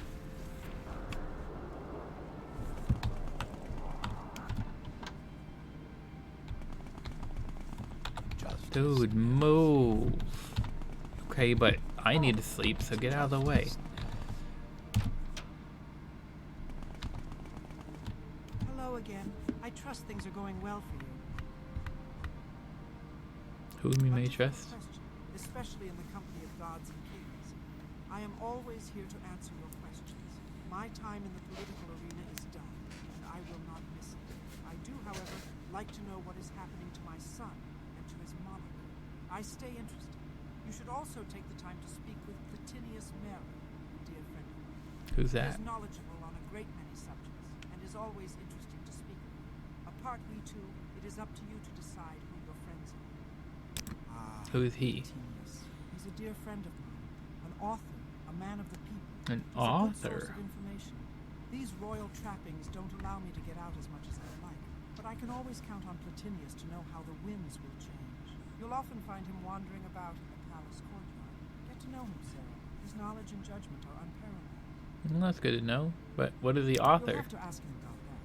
Dude, move. Okay, but I need to sleep, so get out of the way.
Hello again. I trust things are going well for you.
Whom you
A
may
difficult
trust.
question, especially in the company of gods and kings. I am always here to answer your questions. My time in the political arena is done, and I will not miss it. I do, however, like to know what is happening to my son and to his monarch. I stay interested. You should also take the time to speak with Platinius Mera, a dear friend of mine.
Who's
He
that?
is knowledgeable on a great many subjects. is always interesting to speak with. Apart we two, it is up to you to decide who your friends are.
Who is he?
He's a dear friend of mine, an author, a man of the people.
An
He's a good
author?
source of information. These royal trappings don't allow me to get out as much as I'd like, but I can always count on Platinius to know how the winds will change. You'll often find him wandering about in the palace courtyard. Get to know him, Sarah. His knowledge and judgment are unparalleled.
Well, that's good to know. But what is the
You'll
author?
have to ask him about that.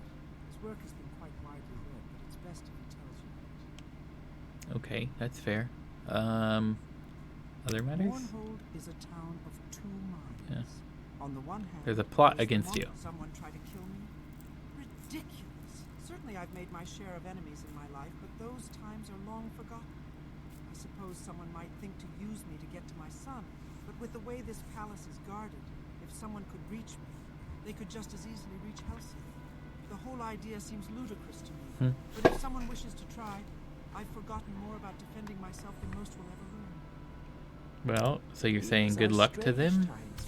His work has been quite widely read, but it's best if he tells you.
Okay, that's fair. Other matters?
Mornhold is a town of two minds.
Yeah.
On the one hand,
There's a plot
there is the
against
want
you.
of someone try to kill me. Ridiculous. Certainly I've made my share of enemies in my life, but those times are long forgotten. I suppose someone might think to use me to get to my son, but with the way this palace is guarded, if someone could reach me, they could just as easily reach Helseth. The whole idea seems ludicrous to me, but if someone wishes to try, I've forgotten more about defending myself than most will ever learn.
Well, so you're saying
These
good
are
luck to
strange
them?
times.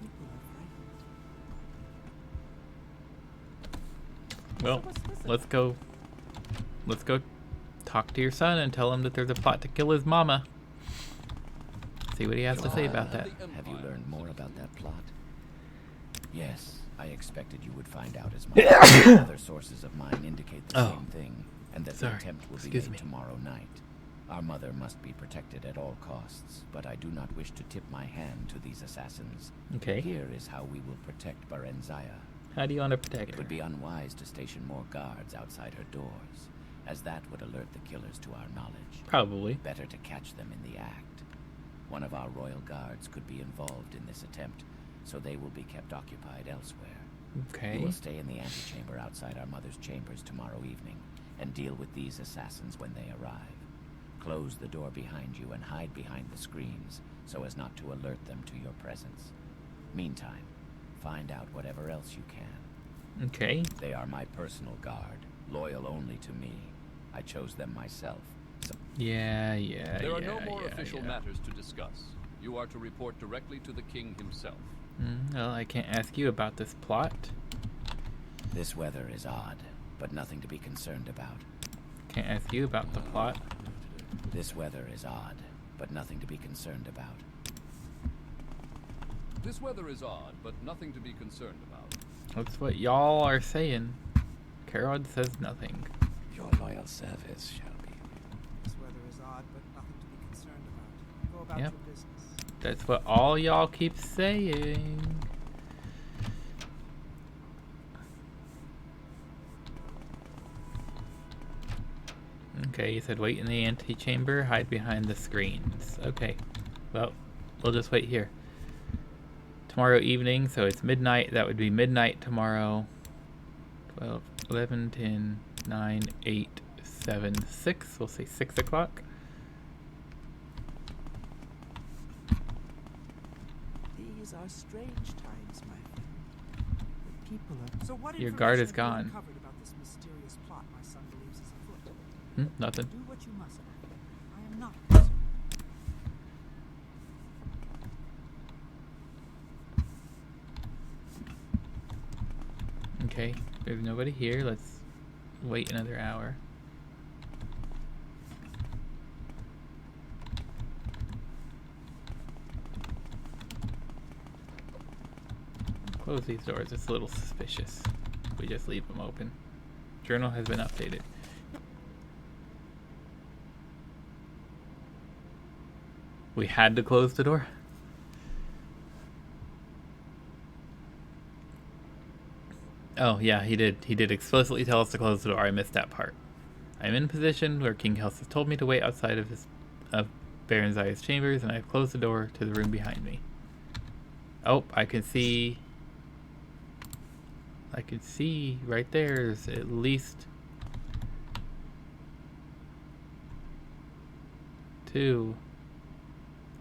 People are frightened.
Well, let's go talk to your son and tell him that there's a plot to kill his mama. See what he has to say about that.
Have you learned more about that plot? Yes, I expected you would find out as much. Other sources of mine indicate the same thing, and that the attempt will be made tomorrow night. Our mother must be protected at all costs, but I do not wish to tip my hand to these assassins.
Okay.
Here is how we will protect Barenzaya.
How do you want to protect
It
her?
would be unwise to station more guards outside her doors, as that would alert the killers to our knowledge.
Probably.
Better to catch them in the act. One of our royal guards could be involved in this attempt, so they will be kept occupied elsewhere.
Okay.
You will stay in the antechamber outside our mother's chambers tomorrow evening, and deal with these assassins when they arrive. Close the door behind you and hide behind the screens, so as not to alert them to your presence. Meantime, find out whatever else you can.
Okay.
They are my personal guard, loyal only to me. I chose them myself. So
Yeah.
There are no more official matters to discuss. You are to report directly to the king himself.
Well, I can't ask you about this plot.
this weather is odd, but nothing to be concerned about.
Can't ask you about the plot.
This weather is odd, but nothing to be concerned about.
This weather is odd, but nothing to be concerned about.
That's what y'all are saying. Karod says nothing.
Your loyal service shall be.
This weather is odd, but nothing to be concerned about. Go about
Yep.
your business.
That's what all y'all keep saying. Okay, you said wait in the antechamber, hide behind the screens. Okay, well, we'll just wait here. Tomorrow evening, so it's midnight. That would be midnight tomorrow. 12, 11, 10, 9, 8, 7, 6. We'll say 6 o'clock.
These are strange times, my friend. The people are. So what
Your guard is
information have you
gone.
uncovered about this mysterious plot my son believes is afoot?
Nothing.
Do what you must, my friend. I am not concerned.
Okay, there's nobody here. Let's wait another hour. Close these doors. It's a little suspicious. We just leave them open. Journal has been updated. We had to close the door. Oh, yeah, he did. He did explicitly tell us to close the door. I missed that part. I'm in a position where King Helseth told me to wait outside of Baron Zaya's chambers, and I have closed the door to the room behind me. Oh, I can see right there's at least 2.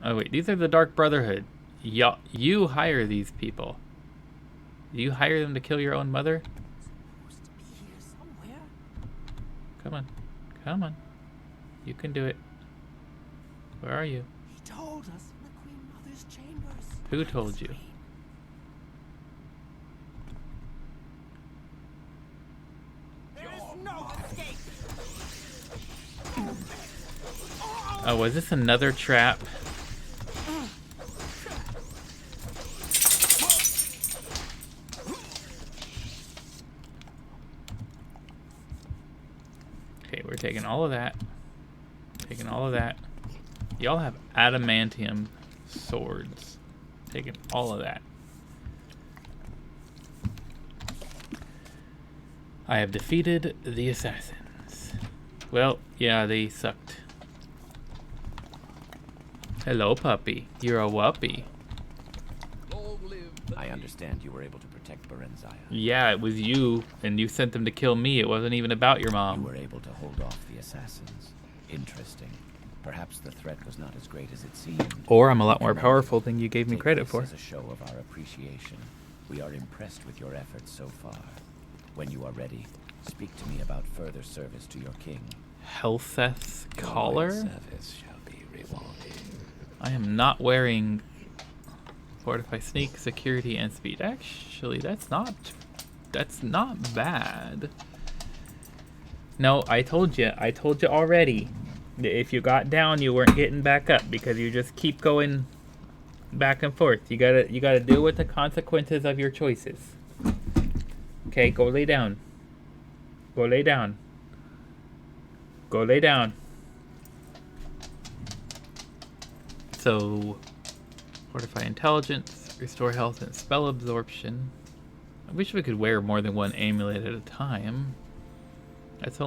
Oh, wait, these are the Dark Brotherhood. You hire these people. Do you hire them to kill your own mother?
Supposed to be here somewhere.
Come on. Come on. You can do it. Where are you?
He told us in the Queen Mother's chambers.
Who told you? Was this another trap? Okay, we're taking all of that. Taking all of that. Y'all have adamantium swords. Taking all of that. I have defeated the assassins. Well, yeah, they sucked. Hello, puppy. You're a whuppy.
I understand you were able to protect Berenzia.
Yeah, it was you, and you sent them to kill me. It wasn't even about your mom.
You were able to hold off the assassins. Interesting. Perhaps the threat was not as great as it seemed.
Or I'm a lot more powerful than you gave me credit for.
As a show of our appreciation. We are impressed with your efforts so far. When you are ready, speak to me about further service to your king.
Helseth's collar?
Service shall be rewarded.
I am not wearing fortify sneak, security, and speed. Actually, that's not bad. No, I told you already. If you got down, you weren't getting back up because you just keep going back and forth. You gotta deal with the consequences of your choices. Okay, go lay down. Go lay down. Go lay down. So, fortify intelligence, restore health and spell absorption. I wish we could wear more than one amulet at a time. That's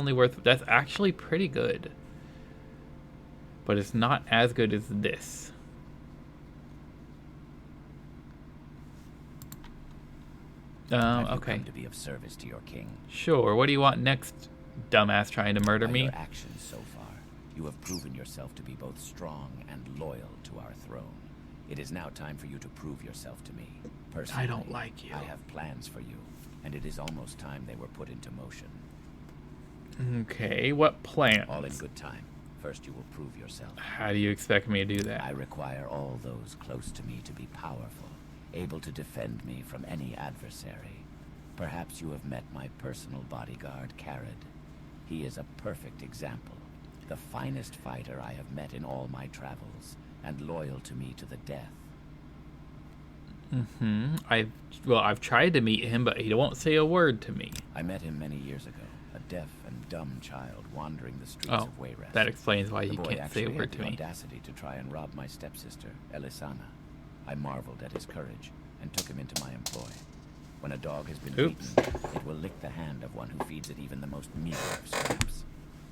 actually pretty good. But it's not as good as this.
Have you
okay.
come to be of service to your king?
Sure. What do you want next, dumbass trying to murder
By
me?
your actions so far, you have proven yourself to be both strong and loyal to our throne. It is now time for you to prove yourself to me. Personally,
I don't like you.
I have plans for you, and it is almost time they were put into motion.
Okay, what plans?
All in good time. First, you will prove yourself.
How do you expect me to do that?
I require all those close to me to be powerful, able to defend me from any adversary. Perhaps you have met my personal bodyguard, Carid. He is a perfect example. The finest fighter I have met in all my travels, and loyal to me to the death.
I've tried to meet him, but he won't say a word to me.
I met him many years ago, a deaf and dumb child wandering the streets of Wayrest.
That explains why he
The boy
can't say a
actually
word
had
to
the
me.
audacity to try and rob my stepsister, Elisana. I marveled at his courage and took him into my employ. When a dog has been
Oops.
beaten, it will lick the hand of one who feeds it even the most meager of scraps.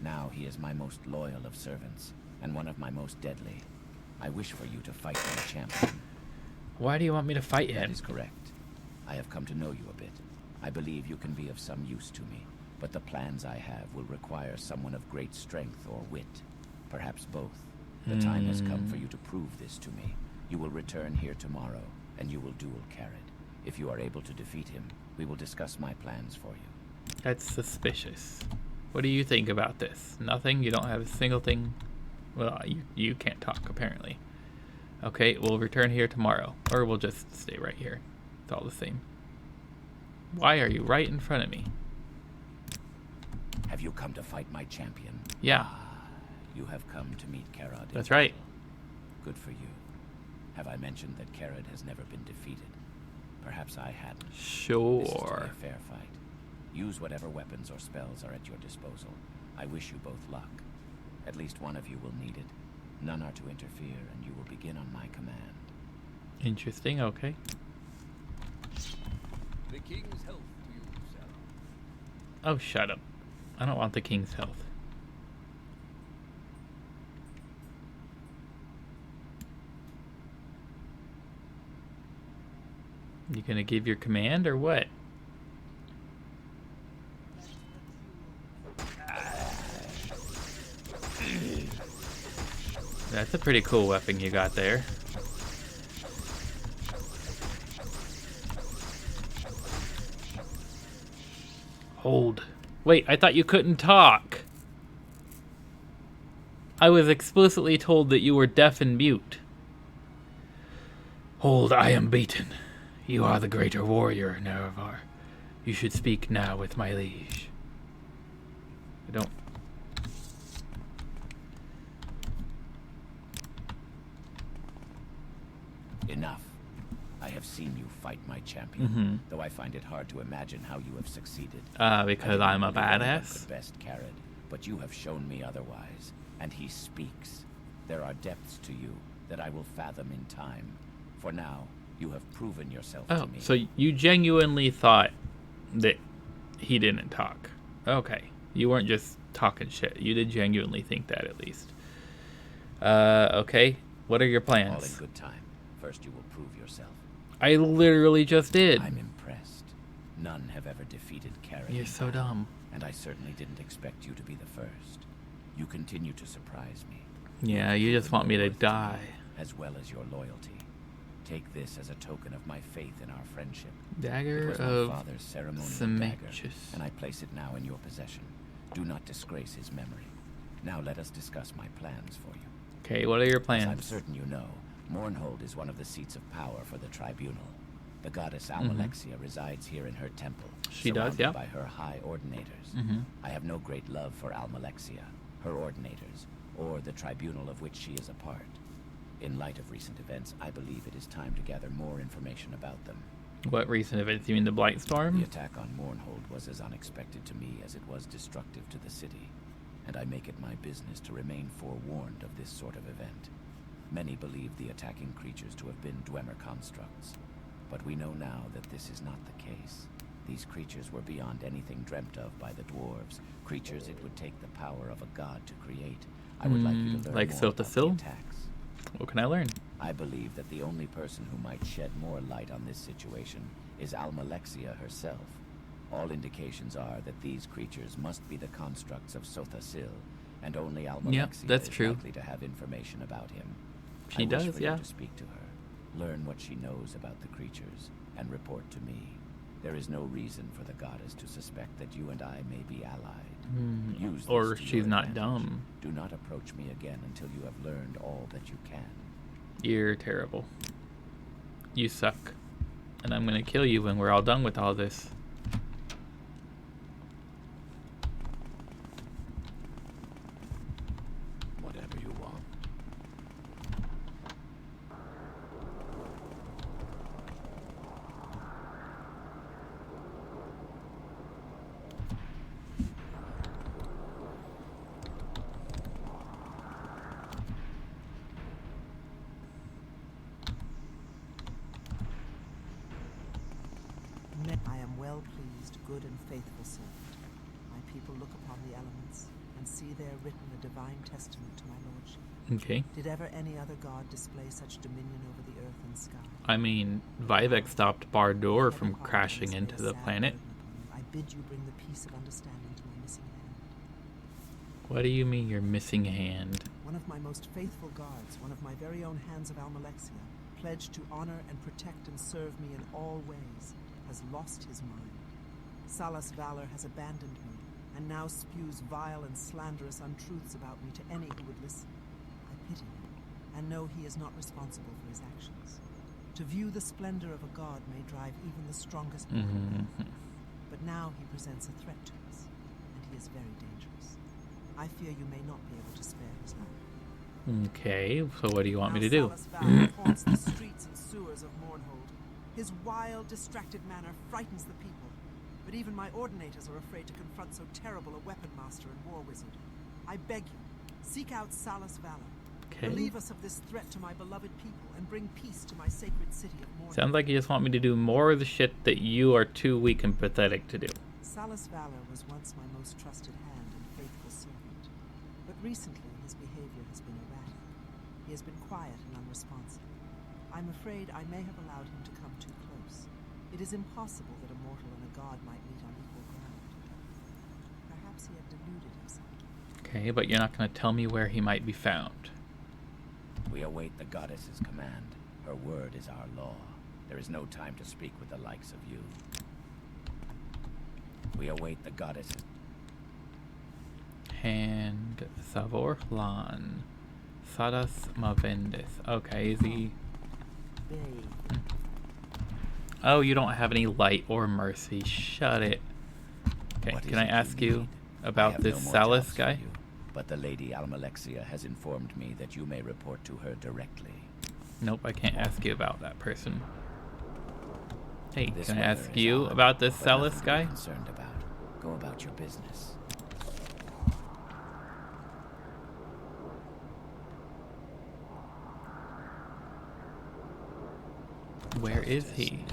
Now he is my most loyal of servants, and one of my most deadly. I wish for you to fight my champion.
Why do you want me to fight
That
him?
is correct. I have come to know you a bit. I believe you can be of some use to me, but the plans I have will require someone of great strength or wit. Perhaps both. The time has come for you to prove this to me. You will return here tomorrow, and you will duel Carid. If you are able to defeat him, we will discuss my plans for you.
That's suspicious. What do you think about this? Nothing? You don't have a single thing? Well, you can't talk, apparently. Okay, we'll return here tomorrow. Or we'll just stay right here. It's all the same. Why are you right in front of me?
Have you come to fight my champion?
Yeah,
You have come to meet Carid.
that's right.
Good for you. Have I mentioned that Carid has never been defeated? Perhaps I hadn't. This is to be
Sure.
a fair fight. Use whatever weapons or spells are at your disposal. I wish you both luck. At least one of you will need it. None are to interfere, and you will begin on my command.
Interesting, okay.
The king's health to you, Sarah.
Oh, shut up. I don't want the king's health. You gonna give your command or what? That's a pretty cool weapon you got there. Hold. Wait, I thought you couldn't talk. I was explicitly told that you were deaf and mute. Hold, I am beaten. You are the greater warrior, Nerevar. You should speak now with my liege. I don't...
Enough. I have seen you fight my champion, though I find it hard to imagine how you have succeeded.
Because I'm a badass?
The best Carrot, but you have shown me otherwise, and he speaks. There are depths to you that I will fathom in time. For now, you have proven yourself to me.
So you genuinely thought that he didn't talk. Okay. You weren't just talking shit. You did genuinely think that, at least. Okay. What are your plans?
All in good time. First you will prove yourself.
I literally just did.
I'm impressed. None have ever defeated Carrot.
You're so dumb.
And I certainly didn't expect you to be the first. You continue to surprise me.
Yeah, you just want me to die.
As well as your loyalty. Take this as a token of my faith in our friendship.
Dagger
it was my
of
father's ceremonial dagger, and I place it now in your possession. Do not disgrace his memory. Now let us discuss my plans for you.
Okay, what are your plans?
As I'm certain you know, Mournhold is one of the seats of power for the tribunal. The goddess Almalexia resides here in her temple.
She does, yeah.
By her high ordinators. I have no great love for Almalexia, her ordinators, or the tribunal of which she is a part. In light of recent events, I believe it is time to gather more information about them.
What recent events? You mean the Blightstorm?
The attack on Mournhold was as unexpected to me as it was destructive to the city, and I make it my business to remain forewarned of this sort of event. Many believe the attacking creatures to have been Dwemer constructs, but we know now that this is not the case. These creatures were beyond anything dreamt of by the dwarves, creatures it would take the power of a god to create. I would like you to learn
like
more about the attacks.
What can I learn?
I believe that the only person who might shed more light on this situation is Almalexia herself. All indications are that these creatures must be the constructs of TESIII, and only Almalexia is likely to have information about him.
She does,
wish for you to speak to her, learn what she knows about the creatures, and report to me. There is no reason for the goddess to suspect that you and I may be allied. Use this
or
to
she's
your
not
advantage.
dumb.
Do not approach me again until you have learned all that you can.
You're terrible. You suck. And I'm gonna kill you when we're all done with all this.
Whatever you want.
I am well pleased, good and faithful servant. My people look upon the elements and see there written a divine testament to my lordship.
Okay.
Did ever any other god display such dominion over the earth and sky?
I mean, Vivek stopped Bardur from crashing into the planet.
I bid you bring the peace of understanding to my missing hand.
What do you mean your missing hand?
One of my most faithful guards, one of my very own hands of Almalexia, pledged to honor and protect and serve me in all ways, has lost his mind. Salas Valor has abandoned me, and now spews vile and slanderous untruths about me to any who would listen. I pity him, and know he is not responsible for his actions. To view the splendor of a god may drive even the strongest man. But now he presents a threat to us, and he is very dangerous. I fear you may not be able to spare his life.
Okay, so what do you want me to do?
Salas Valor haunts the streets and sewers of Mournhold. His wild, distracted manner frightens the people, but even my ordinators are afraid to confront so terrible a weapon master and war wizard. I beg you, seek out Salas Valor.
Okay.
Relieve us of this threat to my beloved people and bring peace to my sacred city of Mournhold.
Sounds like you just want me to do more of the shit that you are too weak and pathetic to do.
Salas Valor was once my most trusted hand and faithful servant, but recently his behavior has been erratic. He has been quiet and unresponsive. I'm afraid I may have allowed him to come too close. It is impossible that a mortal and a god might meet on equal ground. Perhaps he had deluded himself.
Okay, but you're not going to tell me where he might be found.
We await the goddess's command. Her word is our law. There is no time to speak with the likes of you. We await the goddess's...
Hand Savor Lan. Sadas Mavendis. Okay, is he... Oh, you don't have any light or mercy. Shut it. Okay, can I ask you about this Salas guy?
You, but the Lady Almalexia has informed me that you may report to her directly.
Nope, I can't ask you about that person. Hey,
This
can I
weather
ask
is
you
odd,
about this
but
Celis
nothing to be
guy?
concerned about. Go about your business.
Where is he?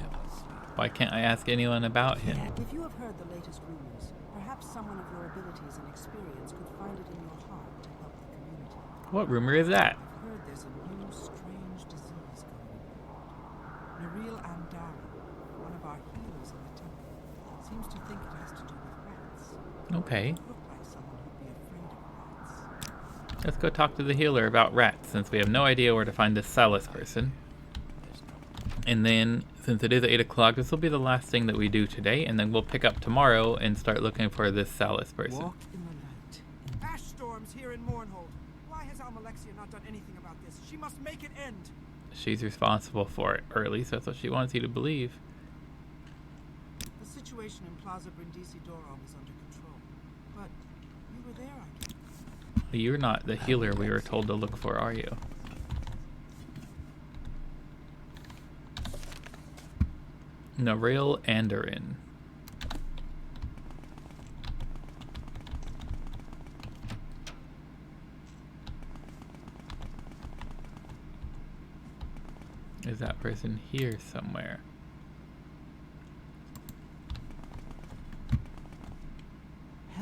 Why can't I ask anyone about him?
If you have heard the latest rumors, perhaps someone of your abilities and experience could find it in your heart to help the community.
What rumor is that?
I've heard there's a new strange disease going around. Tamriel Rebuilt, one of our healers in the temple, seems to think it has to do with rats.
Okay,
You look like someone who'd be afraid of rats.
let's go talk to the healer about rats, since we have no idea where to find this Celis person. And then, since it is 8 o'clock, this will be the last thing that we do today, and then we'll pick up tomorrow and start looking for this Celis person.
Walk in the light.
Ash storms here in Mournhold. Why has Almalexia not done anything about this? She must make it end.
She's responsible for it, or at least that's what she wants you to believe.
The situation in Plaza Brindisi Dorum is under control. But you were there, I guess.
You're not the healer we were told to look for, are you? Naril Andorin. Is that person here somewhere?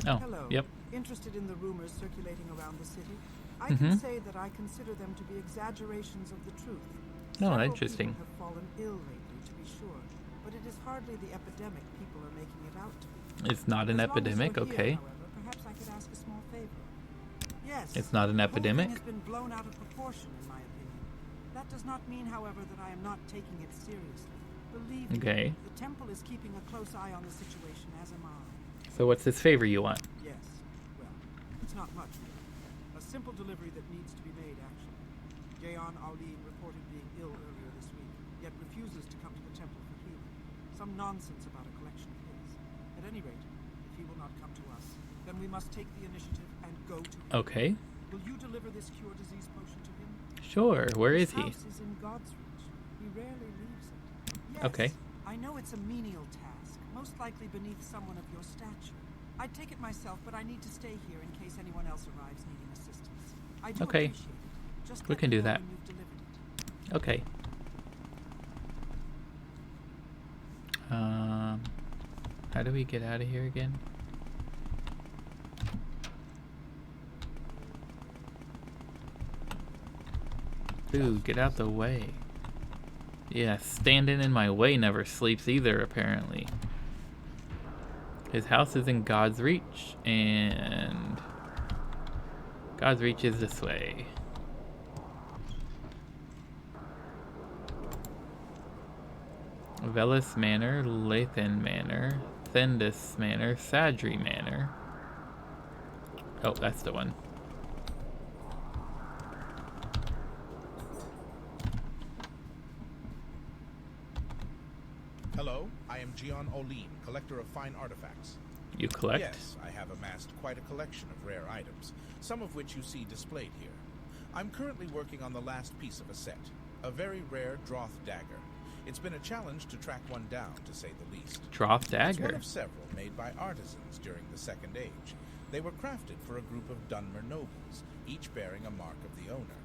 Oh,
Hello.
yep.
Interested in the rumors circulating around the city? I
Mhm.
can say that I consider them to be exaggerations of the truth.
Oh,
Several
interesting.
people have fallen ill lately, to be sure, but it is hardly the epidemic people are making it out to be.
It's not an
As long as
epidemic,
you're here,
okay.
however, perhaps I could ask a small favor. Yes.
It's not an
the whole thing
epidemic?
has been blown out of proportion, in my opinion. That does not mean, however, that I am not taking it seriously. Believe me,
Okay.
the temple is keeping a close eye on the situation, as am I.
So what's this favor you want?
Yes. Well, it's not much, really. A simple delivery that needs to be made, actually. Jayon Aulin reported being ill earlier this week, yet refuses to come to the temple for healing. Some nonsense about a collection of his. At any rate, if he will not come to us, then we must take the initiative and go to him.
Okay.
Will you deliver this cure disease potion to him?
Sure. Where is
His
he?
house is in God's reach. He rarely leaves it. Yes,
Okay.
I know it's a menial task, most likely beneath someone of your stature. I'd take it myself, but I need to stay here in case anyone else arrives needing assistance. I do
Okay.
appreciate it. Just
We
let
can
me
do
know
that.
when you've delivered it.
Okay. How do we get out of here again? Ooh, get out the way. Yeah, standing in my way never sleeps either, apparently. His house is in God's reach, and God's reach is this way. Velis Manor, Lathan Manor, Thendis Manor, Sadri Manor. Oh, that's the one.
Hello, I am Gian Olin, collector of fine artifacts.
You collect?
Yes, I have amassed quite a collection of rare items, some of which you see displayed here. I'm currently working on the last piece of a set, a very rare Droth dagger. It's been a challenge to track one down, to say the least.
Droth
It's
dagger?
one of several made by artisans during the Second Age. They were crafted for a group of Dunmer nobles, each bearing a mark of the owner.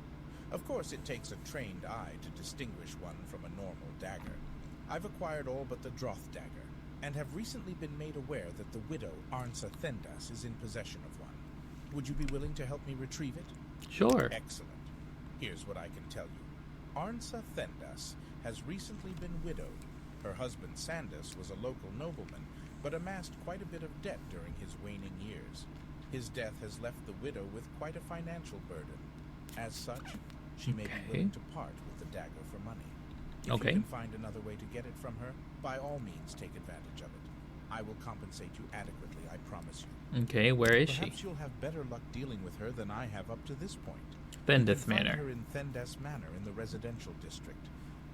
Of course, it takes a trained eye to distinguish one from a normal dagger. I've acquired all but the Droth dagger, and have recently been made aware that the widow Arnsa Thendas is in possession of one. Would you be willing to help me retrieve it?
Sure.
Excellent. Here's what I can tell you. Arnsa Thendas has recently been widowed. Her husband Sandus was a local nobleman, but amassed quite a bit of debt during his waning years. His death has left the widow with quite a financial burden. As such, she may be willing to part with the dagger for money. If you can find another way to get it from her, by all means take advantage of it. I will compensate you adequately, I promise you.
Okay, where is
Perhaps
she?
you'll have better luck dealing with her than I have up to this point.
Thendis
You can find
Manor.
her in Thendas Manor in the residential district.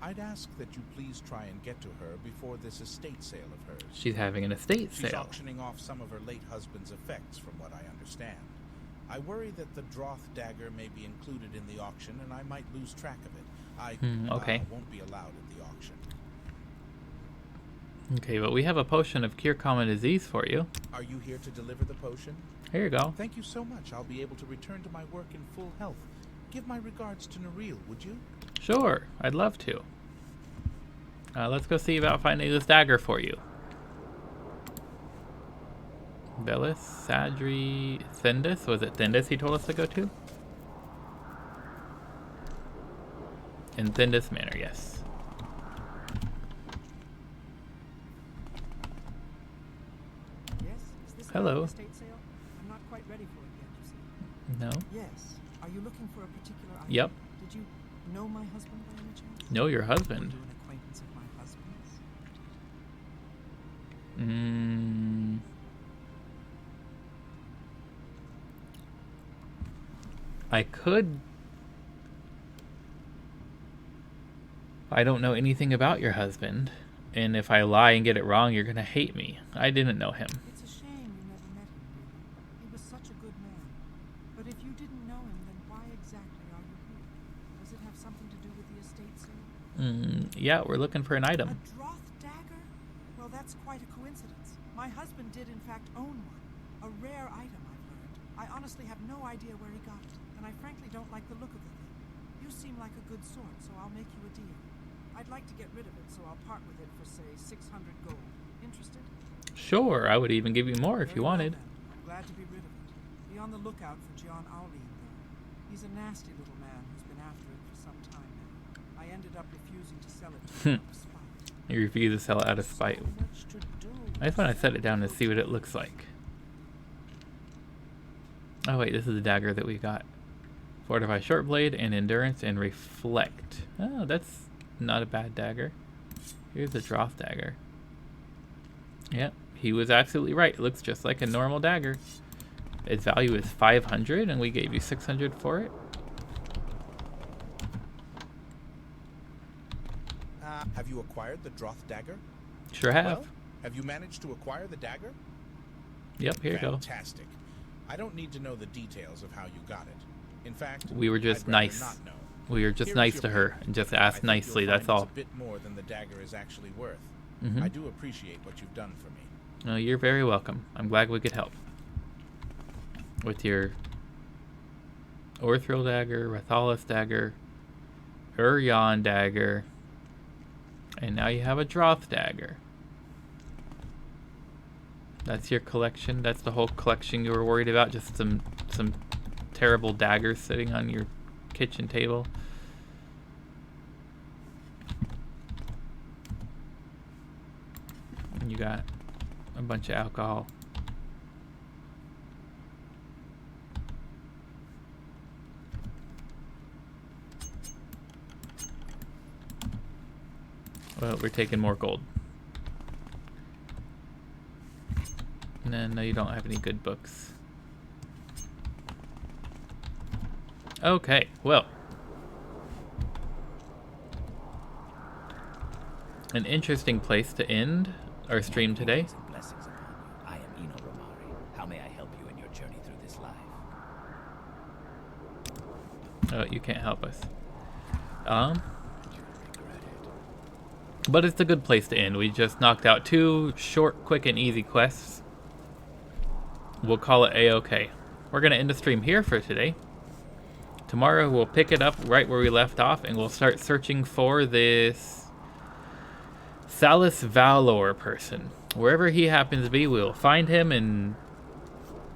I'd ask that you please try and get to her before this estate sale of hers.
She's having an estate
She's
sale.
auctioning off some of her late husband's effects, from what I understand. I worry that the Droth dagger may be included in the auction, and I might lose track of it. I
okay.
won't be allowed at the auction.
Okay, but we have a potion of cure common disease for you.
Are you here to deliver the potion?
Here you go.
Thank you so much. I'll be able to return to my work in full health. Give my regards to Tamriel, would you?
Sure, I'd love to. Let's go see about finding this dagger for you. Bellis, Sadri, Thindus? Was it Thindus he told us to go to? In Thindus Manor, yes.
Yes? Is this
Hello.
an estate sale? I'm not quite ready for it yet, you see.
No?
Yes. Are you looking for a particular item?
Yep.
Did you know my husband by any chance?
No, your
Were
husband.
you an acquaintance of my husband's?
I could. I don't know anything about your husband, and if I lie and get it wrong, you're gonna hate me. I didn't know him.
It's a shame you never met him, really. He was such a good man. But if you didn't know him, then why exactly are you here? Does it have something to do with the estate sale?
Yeah, we're looking for an
A
item.
Droth dagger? Well, that's quite a coincidence. My husband did, in fact, own one. A rare item, I've learned. I honestly have no idea where he got it, and I frankly don't like the look of the thing. You seem like a good sort, so I'll make you a deal. I'd like to get rid of it, so I'll part with it for, say, 600 gold. Interested?
Sure, I would even give you more if
Very
you
well,
wanted.
then. I'm glad to be rid of it. Be on the lookout for John Auline, though. He's a nasty little man who's been after it for some time now. I ended up refusing to sell it to him out of spite.
You refuse to sell it out of spite.
So much to do.
I just want to set it down to see what it looks like. Oh wait, this is the dagger that we got. Fortify short blade and endurance and reflect. Oh, that's not a bad dagger. Here's the Droth dagger. Yep, he was absolutely right. It looks just like a normal dagger. Its value is 500 and we gave you 600 for it.
Have you acquired the Droth dagger?
Sure have.
Well, have you managed to acquire the dagger?
Yep, here you go.
Fantastic. I don't need to know the details of how you got it. In fact,
We were just
I'd rather
nice.
not know.
We were just
Here is
nice
your
to her
payment.
and just
I
asked
think
nicely,
you'll
that's
find
all.
it's a bit more than the dagger is actually worth.
Mhm.
I do appreciate what you've done for me.
No, you're very welcome. I'm glad we could help. With your Orthril dagger, Rathalos dagger, Uryon dagger, and now you have a Droth dagger. That's your collection. That's the whole collection you were worried about. Just some terrible daggers sitting on your kitchen table. And you got a bunch of alcohol. Well, we're taking more gold. And then, no, you don't have any good books. Okay, well. An interesting place to end our stream today.
Blessings upon you. I am Eno Romari. How may I help you in your journey through this life?
Oh, you can't help us. But it's a good place to end. We just knocked out 2 short, quick, and easy quests. We'll call it A-OK. We're going to end the stream here for today. Tomorrow we'll pick it up right where we left off, and we'll start searching for this Salus Valor person. Wherever he happens to be, we'll find him and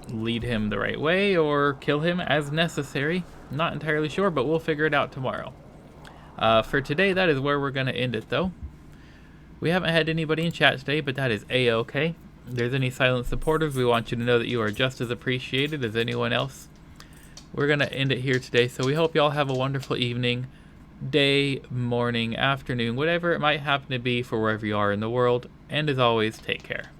lead him the right way, or kill him as necessary. I'm not entirely sure, but we'll figure it out tomorrow. For today, that is where we're going to end it, though. We haven't had anybody in chat today, but that is A-OK. If there's any silent supporters, we want you to know that you are just as appreciated as anyone else. We're going to end it here today, so we hope y'all have a wonderful evening, day, morning, afternoon, whatever it might happen to be for wherever you are in the world. And as always, take care.